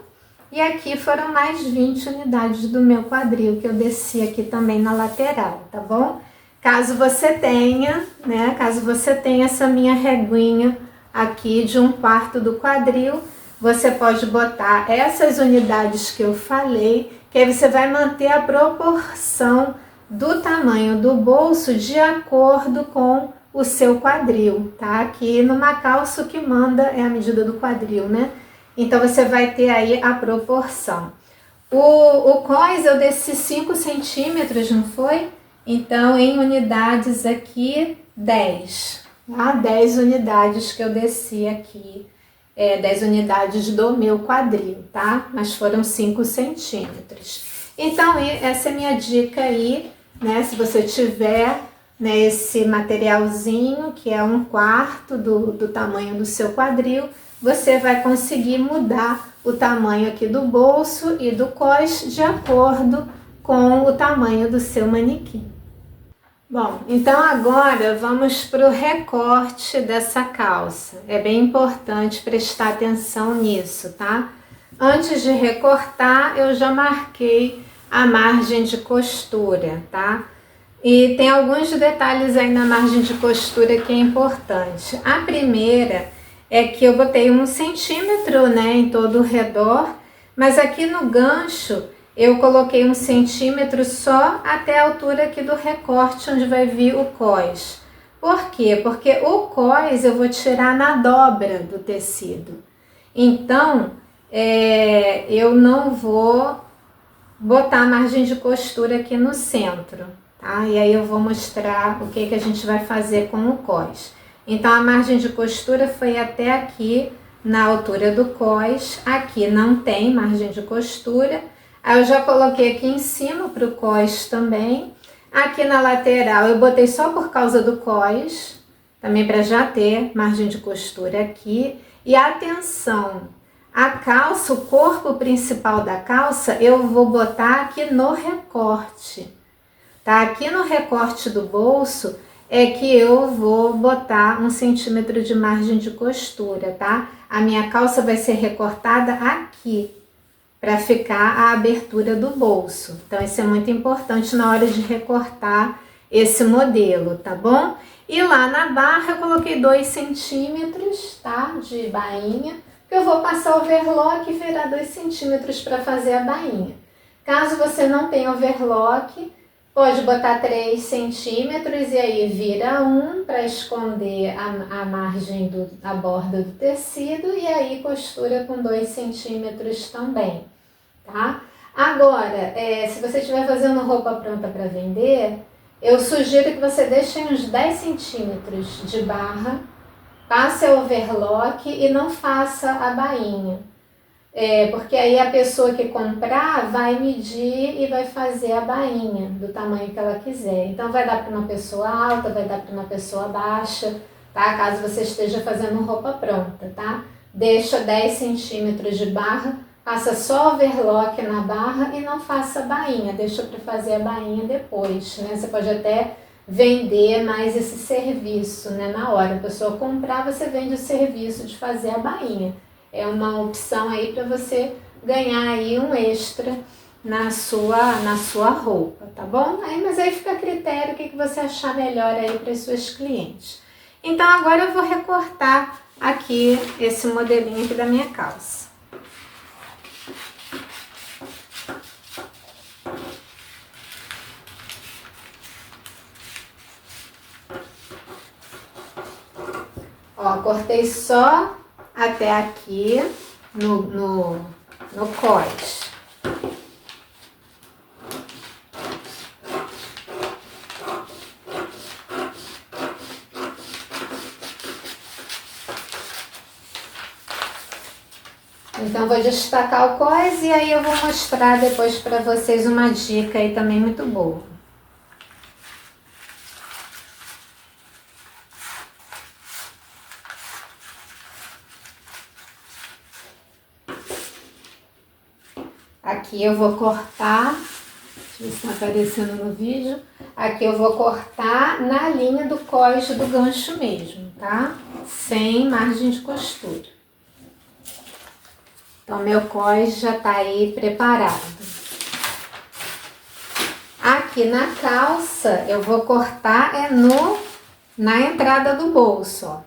E aqui foram mais 20 unidades do meu quadril, que eu desci aqui também na lateral, tá bom? Caso você tenha, né? Caso você tenha essa minha reguinha aqui de 1/4 do quadril, você pode botar essas unidades que eu falei, que aí você vai manter a proporção do tamanho do bolso de acordo com o seu quadril, tá? Aqui numa calça o que manda é a medida do quadril, né? Então você vai ter aí a proporção. O cós eu desci 5 centímetros, não foi? Então em unidades aqui 10, tá? 10 unidades que eu desci aqui, 10 unidades do meu quadril, tá? Mas foram 5 centímetros. Então essa é a minha dica aí, né? Se você tiver esse materialzinho que é 1/4 do tamanho do seu quadril, você vai conseguir mudar o tamanho aqui do bolso e do cós de acordo com o tamanho do seu manequim. Bom, então agora vamos para o recorte dessa calça. É bem importante prestar atenção nisso, tá? Antes de recortar, eu já marquei a margem de costura, tá? E tem alguns detalhes aí na margem de costura que é importante. A primeira é que eu botei 1 centímetro, né, em todo o redor, mas aqui no gancho eu coloquei 1 centímetro só até a altura aqui do recorte, onde vai vir o cós. Por quê? Porque o cós eu vou tirar na dobra do tecido. Então, eu não vou botar a margem de costura aqui no centro. Tá? E aí eu vou mostrar o que a gente vai fazer com o cós. Então a margem de costura foi até aqui na altura do cós. Aqui não tem margem de costura. Aí eu já coloquei aqui em cima para o cós também. Aqui na lateral eu botei só por causa do cós, também para já ter margem de costura aqui. E atenção, a calça, o corpo principal da calça eu vou botar aqui no recorte. Tá? Aqui no recorte do bolso é que eu vou botar 1 centímetro de margem de costura, tá? A minha calça vai ser recortada aqui, para ficar a abertura do bolso. Então isso é muito importante na hora de recortar esse modelo, tá bom? E lá na barra eu coloquei 2 centímetros, tá? De bainha, que eu vou passar overlock e virar 2 centímetros para fazer a bainha. Caso você não tenha overlock, pode botar 3 centímetros e aí vira 1 para esconder a margem da borda do tecido e aí costura com 2 centímetros também, tá? Agora, se você estiver fazendo roupa pronta para vender, Eu sugiro que você deixe uns 10 centímetros de barra, passe o overlock e não faça a bainha. Porque aí a pessoa que comprar vai medir e vai fazer a bainha do tamanho que ela quiser. Então vai dar para uma pessoa alta, vai dar para uma pessoa baixa, tá? Caso você esteja fazendo roupa pronta, tá? Deixa 10 centímetros de barra, passa só overlock na barra e não faça a bainha, deixa para fazer a bainha depois, né? Você pode até vender mais esse serviço, né? Na hora a pessoa comprar, você vende o serviço de fazer a bainha. É uma opção aí para você ganhar aí um extra na sua roupa, tá bom? Mas aí fica a critério, o que você achar melhor aí para as suas clientes. Então agora eu vou recortar aqui esse modelinho aqui da minha calça. Ó, cortei só até aqui no cós. Então vou destacar o cós e aí eu vou mostrar depois para vocês uma dica aí também muito boa. Aqui eu vou cortar, deixa eu ver se está aparecendo no vídeo. Aqui eu vou cortar na linha do cós do gancho mesmo, tá? Sem margem de costura. Então meu cós já tá aí preparado. Aqui na calça eu vou cortar na entrada do bolso, ó.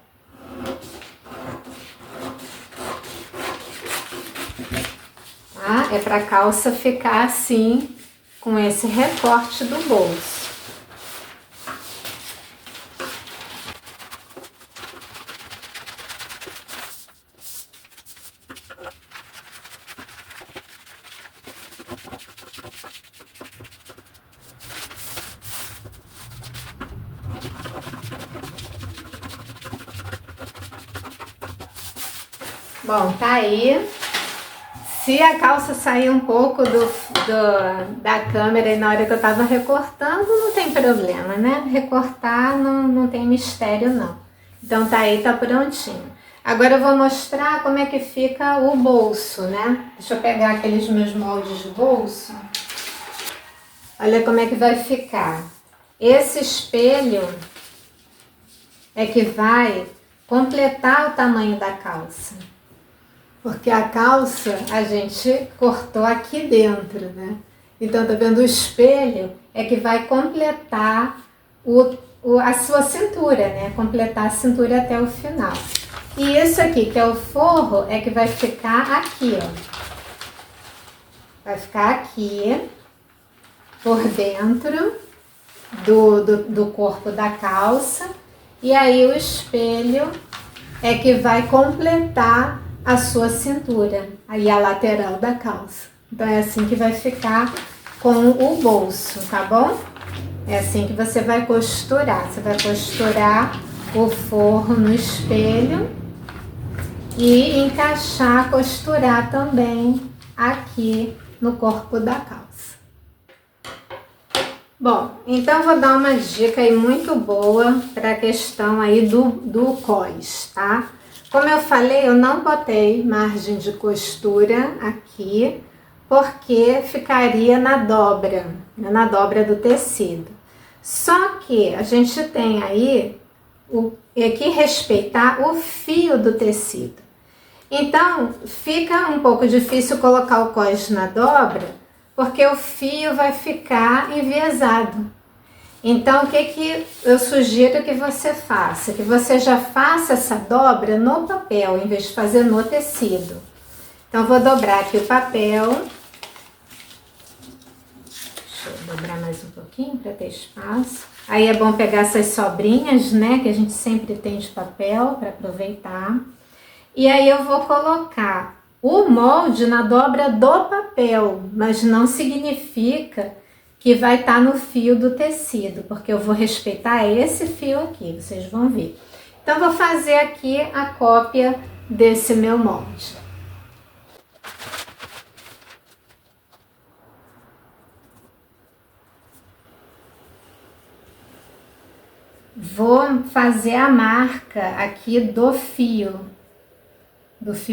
Tá? É para a calça ficar assim, com esse recorte do bolso. Bom, tá aí. Se a calça sair um pouco da câmera e na hora que eu tava recortando, não tem problema, né? Recortar não tem mistério, não. Então tá aí, tá prontinho. Agora eu vou mostrar como é que fica o bolso, né? Deixa eu pegar aqueles meus moldes de bolso. Olha como é que vai ficar. Esse espelho é que vai completar o tamanho da calça. Porque a calça a gente cortou aqui dentro, né? Então, tá vendo? O espelho é que vai completar a sua cintura, né? Completar a cintura até o final. E isso aqui, que é o forro, é que vai ficar aqui, ó. Vai ficar aqui, por dentro do corpo da calça. E aí o espelho é que vai completar a sua cintura, aí a lateral da calça. Então é assim que vai ficar com o bolso, tá bom? É assim que você vai costurar. Você vai costurar o forro no espelho e encaixar, costurar também aqui no corpo da calça. Bom, então vou dar uma dica aí muito boa para a questão aí do cós, tá? Como eu falei, eu não botei margem de costura aqui, porque ficaria na dobra do tecido. Só que a gente tem aí que respeitar o fio do tecido. Então, fica um pouco difícil colocar o cós na dobra, porque o fio vai ficar enviesado. Então, o que eu sugiro que você faça? Que você já faça essa dobra no papel, em vez de fazer no tecido. Então, eu vou dobrar aqui o papel. Deixa eu dobrar mais um pouquinho para ter espaço. Aí é bom pegar essas sobrinhas, né, que a gente sempre tem de papel para aproveitar. E aí eu vou colocar o molde na dobra do papel, mas não significa que vai estar no fio do tecido, porque eu vou respeitar esse fio aqui, vocês vão ver. Então, vou fazer aqui a cópia desse meu molde. Vou fazer a marca aqui do fio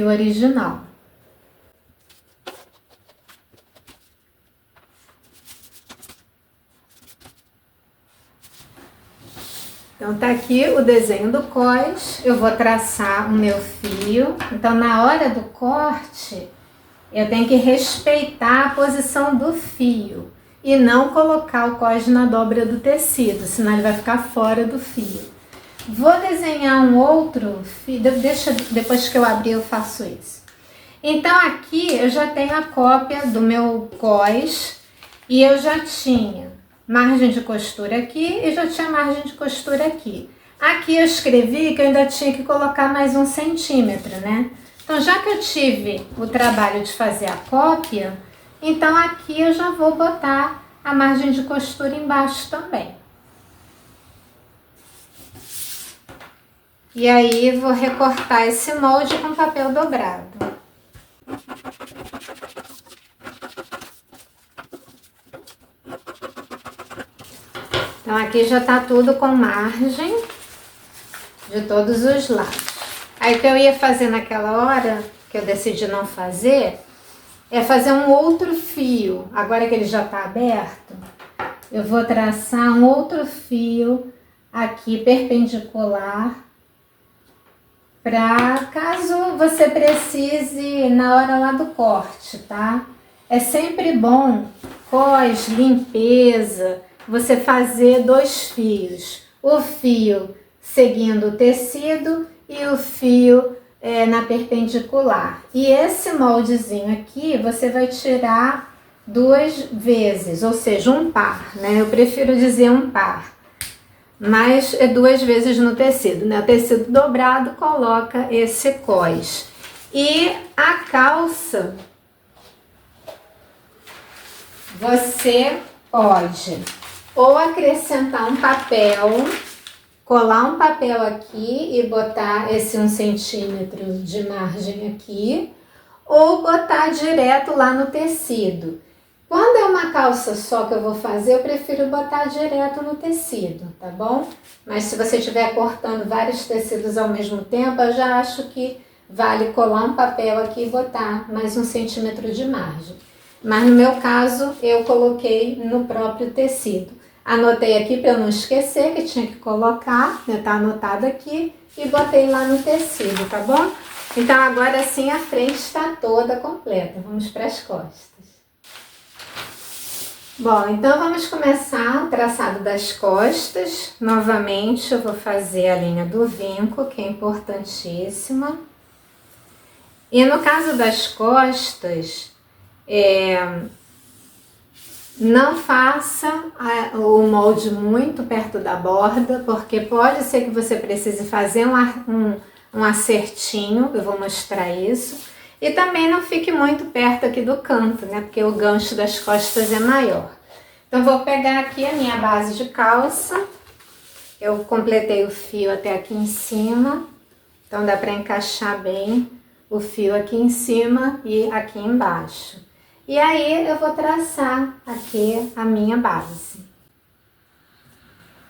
original. Então, tá aqui o desenho do cós, eu vou traçar o meu fio. Então, na hora do corte, eu tenho que respeitar a posição do fio e não colocar o cós na dobra do tecido, senão ele vai ficar fora do fio. Vou desenhar um outro fio, depois que eu abrir eu faço isso. Então, aqui eu já tenho a cópia do meu cós e eu já tinha margem de costura aqui e já tinha margem de costura aqui. Aqui eu escrevi que eu ainda tinha que colocar mais 1 centímetro, né? Então, já que eu tive o trabalho de fazer a cópia, então aqui eu já vou botar a margem de costura embaixo também. E aí, vou recortar esse molde com papel dobrado. Então, aqui já tá tudo com margem de todos os lados. Aí, o que eu ia fazer naquela hora, que eu decidi não fazer, é fazer um outro fio. Agora que ele já tá aberto, eu vou traçar um outro fio aqui perpendicular, para caso você precise na hora lá do corte, tá? É sempre bom, cós, limpeza, você fazer 2 fios. O fio seguindo o tecido e o fio na perpendicular. E esse moldezinho aqui, você vai tirar 2 vezes, ou seja, um par, né? Eu prefiro dizer um par. Mas é 2 vezes no tecido, né? O tecido dobrado coloca esse cós. E a calça, você pode ou acrescentar um papel, colar um papel aqui e botar esse 1 centímetro de margem aqui, ou botar direto lá no tecido. Quando é uma calça só que eu vou fazer, eu prefiro botar direto no tecido, tá bom? Mas se você estiver cortando vários tecidos ao mesmo tempo, eu já acho que vale colar um papel aqui e botar mais 1 centímetro de margem. Mas no meu caso, eu coloquei no próprio tecido. Anotei aqui para eu não esquecer que tinha que colocar, né? Tá anotado aqui, e botei lá no tecido, tá bom? Então agora sim a frente está toda completa. Vamos para as costas. Bom, então vamos começar o traçado das costas. Novamente eu vou fazer a linha do vinco, que é importantíssima. E no caso das costas, não faça o molde muito perto da borda, porque pode ser que você precise fazer um acertinho, eu vou mostrar isso. E também não fique muito perto aqui do canto, né? Porque o gancho das costas é maior. Então, vou pegar aqui a minha base de calça. Eu completei o fio até aqui em cima. Então, dá para encaixar bem o fio aqui em cima e aqui embaixo. E aí, eu vou traçar aqui a minha base.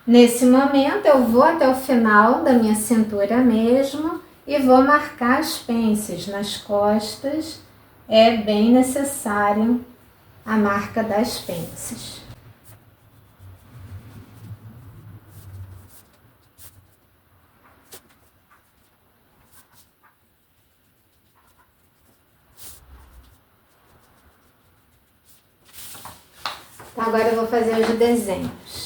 Nesse momento, eu vou até o final da minha cintura mesmo e vou marcar as pences nas costas. É bem necessário a marca das pences. Então, agora eu vou fazer os desenhos.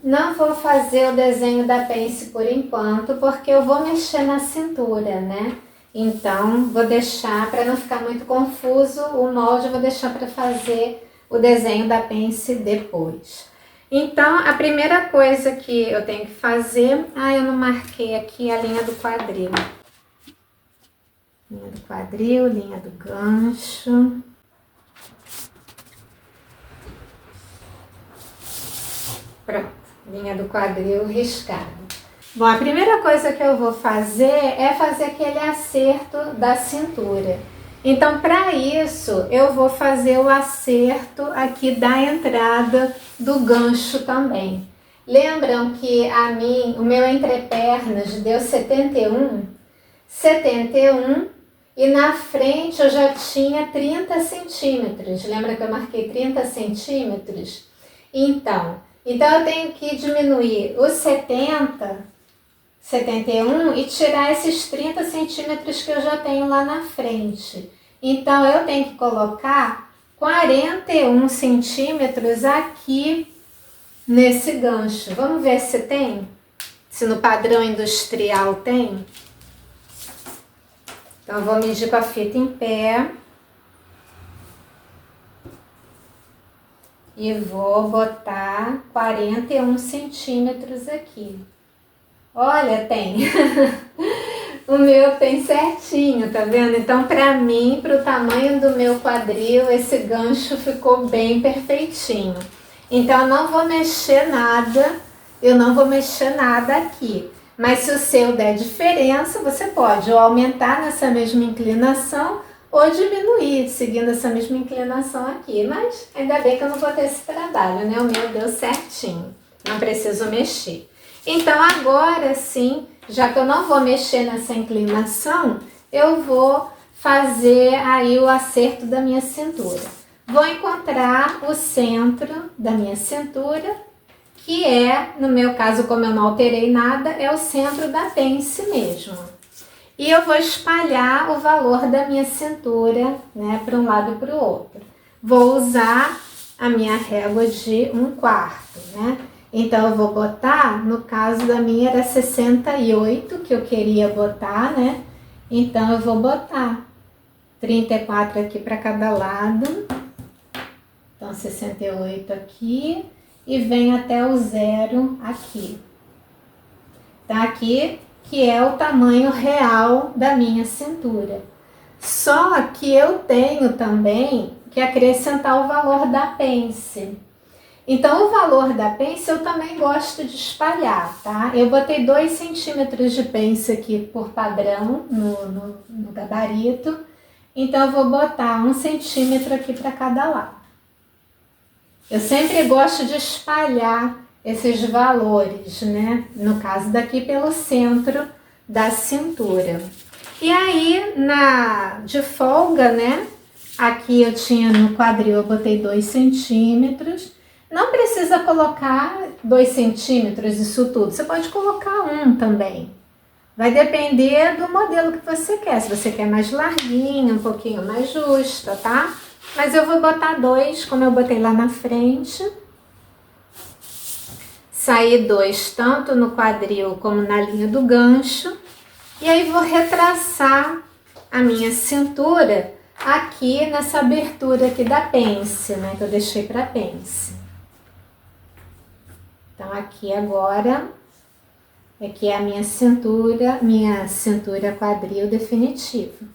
Não vou fazer o desenho da pence por enquanto, porque eu vou mexer na cintura, né? Então, vou deixar, para não ficar muito confuso, o molde eu vou deixar para fazer o desenho da pence depois. Então, a primeira coisa que eu tenho que fazer... eu não marquei aqui a linha do quadril. Linha do quadril, linha do gancho. Pronto, linha do quadril riscada. Bom, a primeira coisa que eu vou fazer é fazer aquele acerto da cintura. Então, para isso, eu vou fazer o acerto aqui da entrada do gancho também. Lembram que o meu entrepernas deu 71 e na frente eu já tinha 30 centímetros. Lembra que eu marquei 30 centímetros? Então eu tenho que diminuir os 71 e tirar esses 30 centímetros que eu já tenho lá na frente. Então, eu tenho que colocar 41 centímetros aqui nesse gancho. Vamos ver se tem? Se no padrão industrial tem? Então, eu vou medir com a fita em pé. E vou botar 41 centímetros aqui. Olha, tem. O meu tem certinho, tá vendo? Então, pra mim, pro tamanho do meu quadril, esse gancho ficou bem perfeitinho. Então, eu não vou mexer nada aqui. Mas se o seu der diferença, você pode ou aumentar nessa mesma inclinação ou diminuir, seguindo essa mesma inclinação aqui. Mas ainda bem que eu não vou ter esse trabalho, né? O meu deu certinho, não preciso mexer. Então, agora sim, já que eu não vou mexer nessa inclinação, eu vou fazer aí o acerto da minha cintura. Vou encontrar o centro da minha cintura, que é, no meu caso, como eu não alterei nada, é o centro da pence mesmo. E eu vou espalhar o valor da minha cintura, né, para um lado e para o outro. Vou usar a minha régua de 1/4, né? Então, eu vou botar, no caso da minha era 68 que eu queria botar, né? Então, eu vou botar 34 aqui para cada lado. Então, 68 aqui e vem até o 0 aqui. Tá aqui, que é o tamanho real da minha cintura. Só que eu tenho também que acrescentar o valor da pence. Então, o valor da pence eu também gosto de espalhar, tá? Eu botei 2 centímetros de pence aqui por padrão no gabarito. Então, eu vou botar 1 centímetro aqui para cada lado. Eu sempre gosto de espalhar esses valores, né? No caso daqui, pelo centro da cintura. E aí, de folga, né? Aqui eu tinha no quadril, eu botei 2 centímetros. Não precisa colocar 2 centímetros, isso tudo. Você pode colocar 1 também. Vai depender do modelo que você quer. Se você quer mais larguinho, um pouquinho mais justa, tá? Mas eu vou botar 2, como eu botei lá na frente. Saí 2 tanto no quadril como na linha do gancho. E aí vou retraçar a minha cintura aqui nessa abertura aqui da pence, né? Que eu deixei para pence. Então, aqui agora, aqui é a minha cintura quadril definitiva.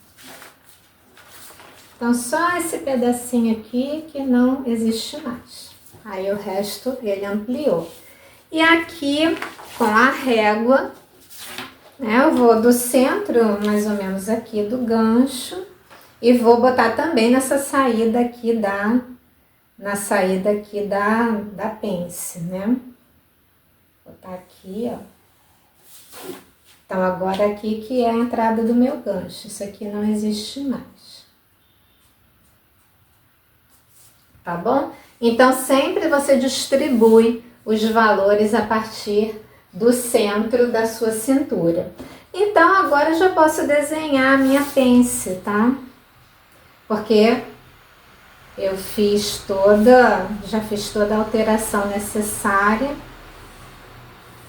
Então, só esse pedacinho aqui que não existe mais. Aí, o resto, ele ampliou. E aqui, com a régua, né, eu vou do centro, mais ou menos aqui do gancho, e vou botar também nessa saída aqui da pence, né? Botar aqui, ó. Então, agora aqui que é a entrada do meu gancho. Isso aqui não existe mais. Tá bom? Então, sempre você distribui os valores a partir do centro da sua cintura. Então, agora eu já posso desenhar a minha pence, tá? Porque eu já fiz toda a alteração necessária.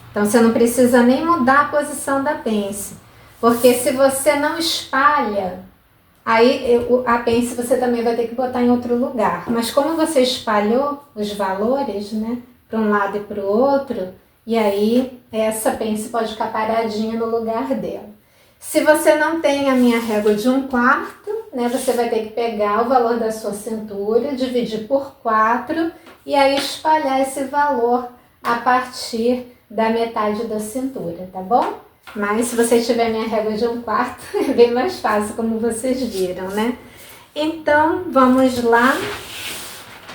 Então, você não precisa nem mudar a posição da pence, porque se você não espalha, aí a pence você também vai ter que botar em outro lugar. Mas como você espalhou os valores, né, para um lado e para o outro, e aí essa pence pode ficar paradinha no lugar dela. Se você não tem a minha régua de 1/4, né, você vai ter que pegar o valor da sua cintura, dividir por 4 e aí espalhar esse valor a partir da metade da cintura, tá bom? Mas se você tiver minha régua de 1/4, é bem mais fácil, como vocês viram, né? Então, vamos lá.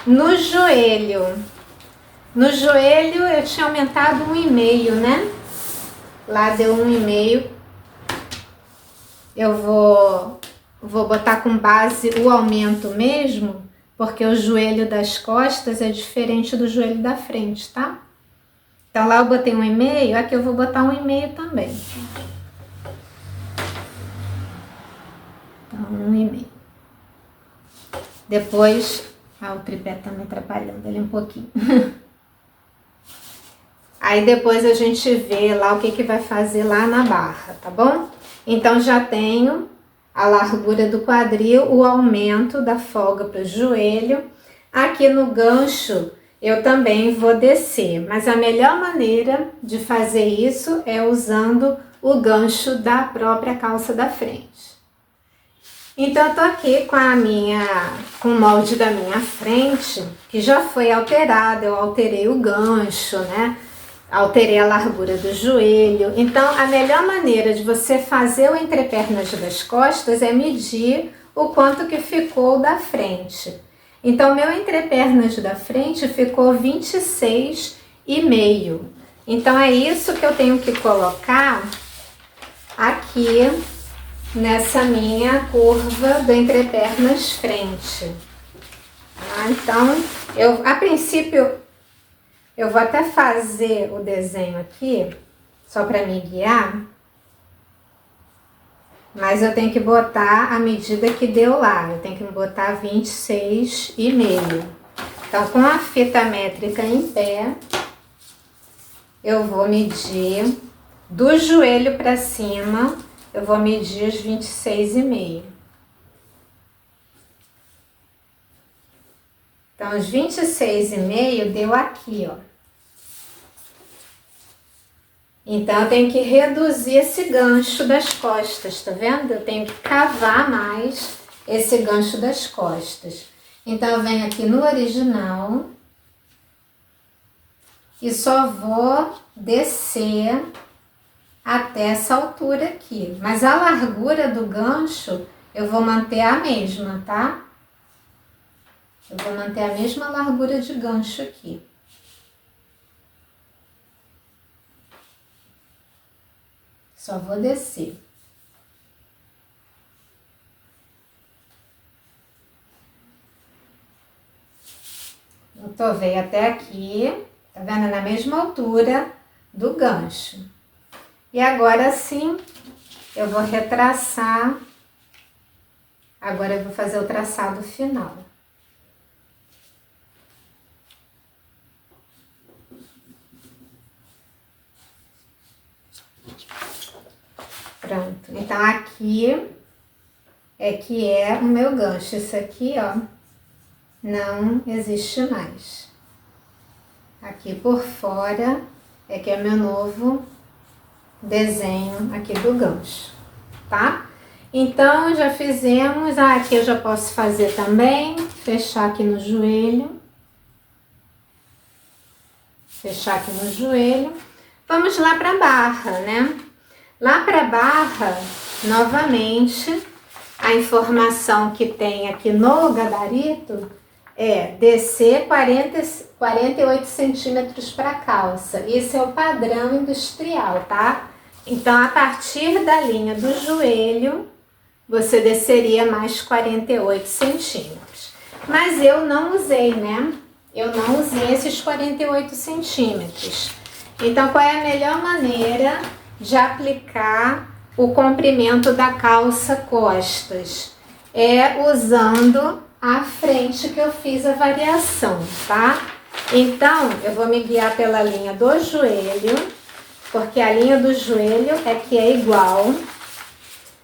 No joelho. No joelho eu tinha aumentado 1,5, né? Lá deu 1,5. Eu vou botar com base o aumento mesmo, porque o joelho das costas é diferente do joelho da frente, tá? Então lá eu botei 1,5, aqui eu vou botar 1,5 também. Então 1,5. Depois, o tripé tá me atrapalhando ali um pouquinho. Aí depois a gente vê lá o que vai fazer lá na barra, tá bom? Então já tenho a largura do quadril, o aumento da folga para o joelho. Aqui no gancho eu também vou descer, mas a melhor maneira de fazer isso é usando o gancho da própria calça da frente. Então eu tô aqui com o molde da minha frente, que já foi alterado, eu alterei o gancho, né? Alterei a largura do joelho. Então a melhor maneira de você fazer o entrepernas das costas é medir o quanto que ficou da frente. Então meu entrepernas da frente ficou 26,5. Então é isso que eu tenho que colocar aqui nessa minha curva do entrepernas frente. Então, a princípio, eu vou até fazer o desenho aqui, só para me guiar, mas eu tenho que botar a medida que deu lá, eu tenho que botar 26,5. Então, com a fita métrica em pé, eu vou medir do joelho para cima, eu vou medir os 26,5. Então, os 26,5 deu aqui, ó. Então, eu tenho que reduzir esse gancho das costas, tá vendo? Eu tenho que cavar mais esse gancho das costas. Então, eu venho aqui no original e só vou descer até essa altura aqui. Mas a largura do gancho eu vou manter a mesma, tá? Eu vou manter a mesma largura de gancho aqui. Só vou descer. Eu tovei até aqui, tá vendo? Na mesma altura do gancho. E agora sim, eu vou retraçar. Agora eu vou fazer o traçado final. Pronto, então aqui é que é o meu gancho. Isso aqui, ó, não existe mais. Aqui por fora é que é meu novo desenho aqui do gancho, tá? Então, já fizemos. Aqui eu já posso fazer também, fechar aqui no joelho. Fechar aqui no joelho. Vamos lá pra barra, né? Lá pra barra, novamente, a informação que tem aqui no gabarito é descer 48 centímetros para calça. Isso é o padrão industrial, tá? Então, a partir da linha do joelho, você desceria mais 48 centímetros. Mas eu não usei, né? Eu não usei esses 48 centímetros. Então, qual é a melhor maneira de aplicar o comprimento da calça costas? É usando a frente que eu fiz a variação, tá? Então, eu vou me guiar pela linha do joelho, porque a linha do joelho é que é igual.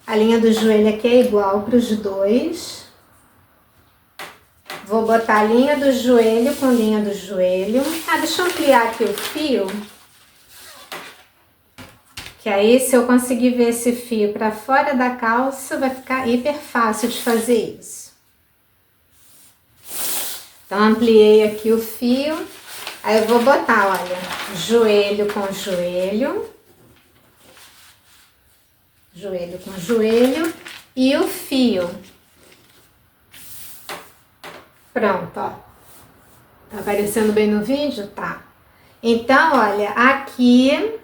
A linha do joelho aqui é igual para os dois. Vou botar a linha do joelho com linha do joelho. Deixa eu ampliar aqui o fio, Que aí, se eu conseguir ver esse fio para fora da calça, vai ficar hiper fácil de fazer isso. Então, ampliei aqui o fio. Aí eu vou botar, olha, joelho com joelho. Joelho com joelho. E o fio. Pronto, ó. Tá aparecendo bem no vídeo? Tá. Então, olha, aqui,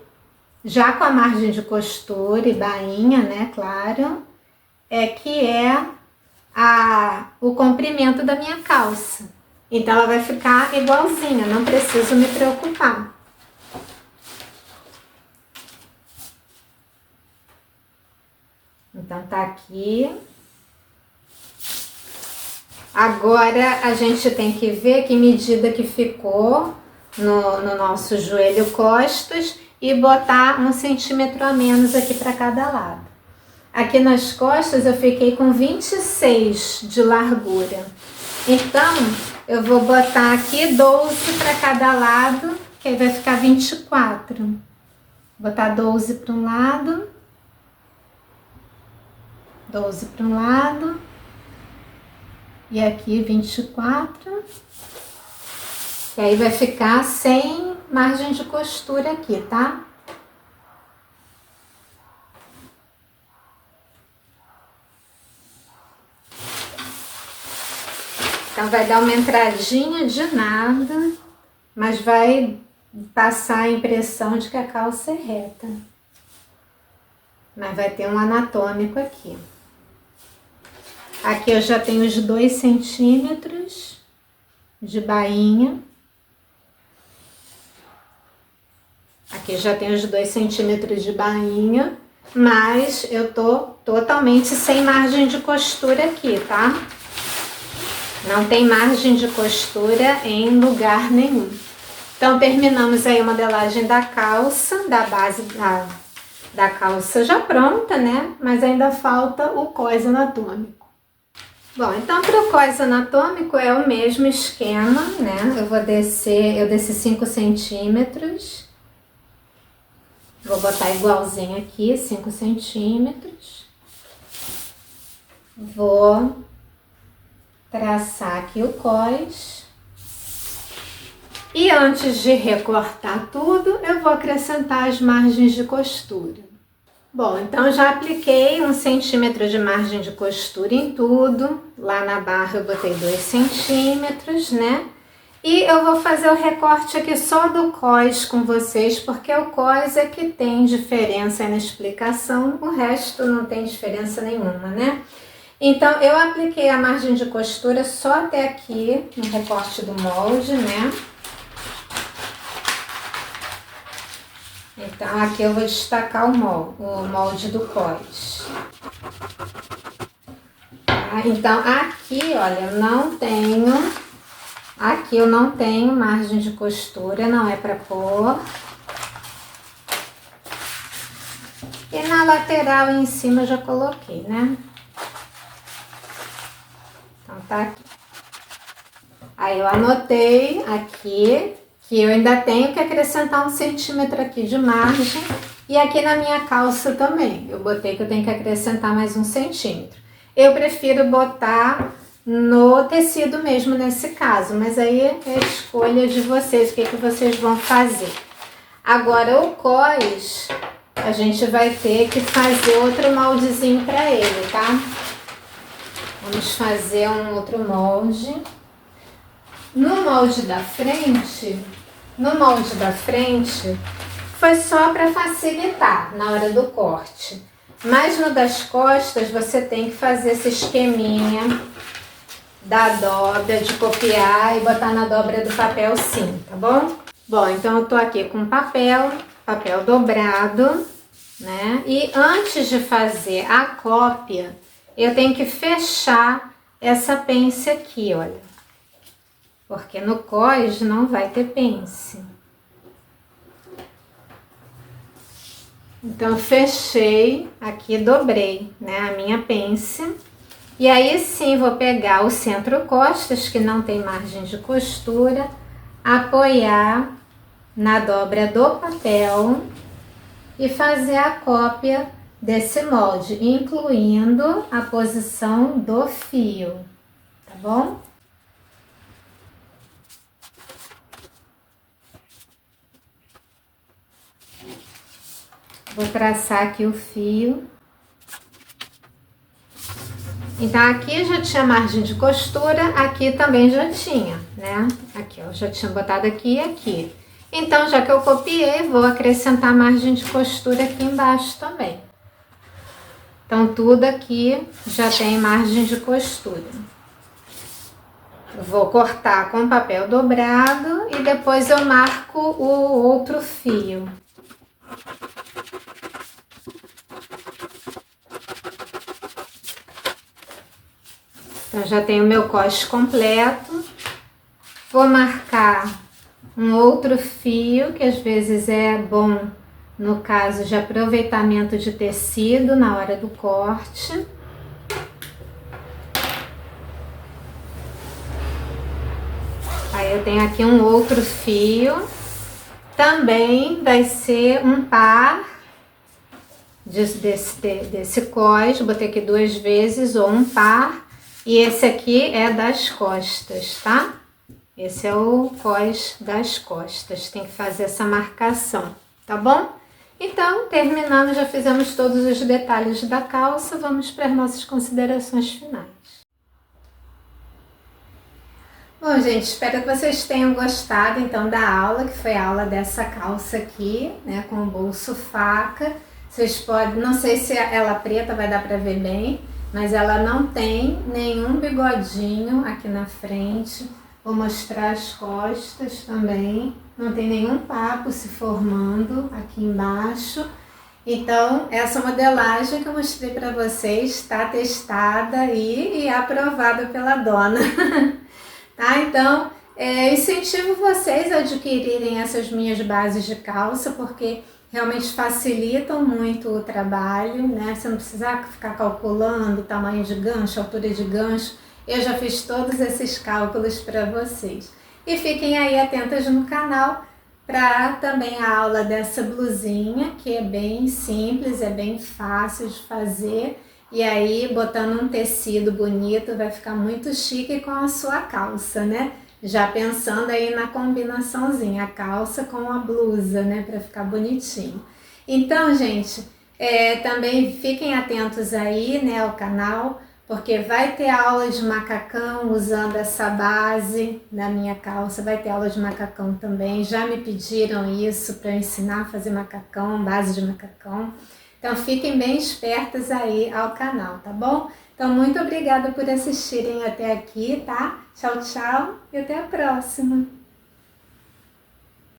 já com a margem de costura e bainha, né, claro, que é o comprimento da minha calça. Então, ela vai ficar igualzinha, não preciso me preocupar. Então, tá aqui. Agora, a gente tem que ver que medida que ficou no nosso joelho costas e botar 1 centímetro a menos aqui para cada lado. Aqui nas costas eu fiquei com 26 de largura. Então, eu vou botar aqui 12 para cada lado, que aí vai ficar 24. Vou botar 12 para um lado, 12 para um lado, e aqui 24. E aí vai ficar sem margem de costura aqui, tá? Então vai dar uma entradinha de nada, mas vai passar a impressão de que a calça é reta. Mas vai ter um anatômico aqui. Aqui eu já tenho os 2 centímetros de bainha. Aqui já tenho os 2 centímetros de bainha, mas eu tô totalmente sem margem de costura aqui, tá? Não tem margem de costura em lugar nenhum. Então, terminamos aí a modelagem da calça, da base da calça já pronta, né? Mas ainda falta o cós anatômico. Bom, então para o cós anatômico é o mesmo esquema, né? Eu desci 5 centímetros. Vou botar igualzinho aqui, 5 centímetros. Vou traçar aqui o cós. E antes de recortar tudo, eu vou acrescentar as margens de costura. Bom, então já apliquei 1 centímetro de margem de costura em tudo. Lá na barra eu botei 2 centímetros, né? E eu vou fazer o recorte aqui só do cós com vocês, porque o cós é que tem diferença aí na explicação, o resto não tem diferença nenhuma, né? Então, eu apliquei a margem de costura só até aqui, no recorte do molde, né? Então, aqui eu vou destacar o molde do cós. Tá? Então, aqui, olha, aqui eu não tenho margem de costura, não é para pôr. E na lateral em cima eu já coloquei, né? Então, tá aqui. Aí, eu anotei aqui que eu ainda tenho que acrescentar 1 centímetro aqui de margem. E aqui na minha calça também, eu botei que eu tenho que acrescentar mais 1 centímetro. Eu prefiro botar no tecido mesmo nesse caso, mas aí é a escolha de vocês, o que vocês vão fazer. Agora o cós, a gente vai ter que fazer outro moldezinho para ele, tá? Vamos fazer um outro molde. No molde da frente, foi só para facilitar na hora do corte. Mas no das costas, você tem que fazer esse esqueminha da dobra, de copiar e botar na dobra do papel sim, tá bom? Bom, então eu tô aqui com papel dobrado, né? E antes de fazer a cópia, eu tenho que fechar essa pence aqui, olha. Porque no cós não vai ter pence. Então, eu fechei aqui, dobrei, né, a minha pence. E aí sim, vou pegar o centro-costas, que não tem margem de costura, apoiar na dobra do papel e fazer a cópia desse molde, incluindo a posição do fio, tá bom? Vou traçar aqui o fio. Então, aqui já tinha margem de costura, aqui também já tinha, né? Aqui, ó, já tinha botado aqui e aqui. Então, já que eu copiei, vou acrescentar margem de costura aqui embaixo também. Então, tudo aqui já tem margem de costura. Eu vou cortar com papel dobrado e depois eu marco o outro fio. Então, já tenho o meu coste completo. Vou marcar um outro fio, que às vezes é bom no caso de aproveitamento de tecido na hora do corte. Aí eu tenho aqui um outro fio. Também vai ser um par desse cós. Botei aqui 2 vezes ou um par. E esse aqui é das costas, tá? Esse é o cós das costas. Tem que fazer essa marcação, tá bom? Então, terminando, já fizemos todos os detalhes da calça. Vamos para as nossas considerações finais. Bom, gente, espero que vocês tenham gostado, então, da aula, que foi a aula dessa calça aqui, né, com o bolso faca. Vocês podem, não sei se ela preta vai dar para ver bem, mas ela não tem nenhum bigodinho aqui na frente. Vou mostrar as costas também, não tem nenhum papo se formando aqui embaixo. Então, essa modelagem que eu mostrei para vocês está testada e aprovada pela dona. Tá? Então, incentivo vocês a adquirirem essas minhas bases de calça, porque realmente facilitam muito o trabalho, né? Você não precisa ficar calculando tamanho de gancho, altura de gancho. Eu já fiz todos esses cálculos para vocês. E fiquem aí atentas no canal para também a aula dessa blusinha, que é bem simples, é bem fácil de fazer. E aí, botando um tecido bonito, vai ficar muito chique com a sua calça, né? Já pensando aí na combinaçãozinha, a calça com a blusa, né? Para ficar bonitinho. Então, gente, também fiquem atentos aí, né, ao canal, porque vai ter aula de macacão usando essa base da minha calça, vai ter aula de macacão também. Já me pediram isso para ensinar a fazer macacão, base de macacão. Então, fiquem bem espertas aí ao canal, tá bom? Então, muito obrigada por assistirem até aqui, tá? Tchau, tchau e até a próxima!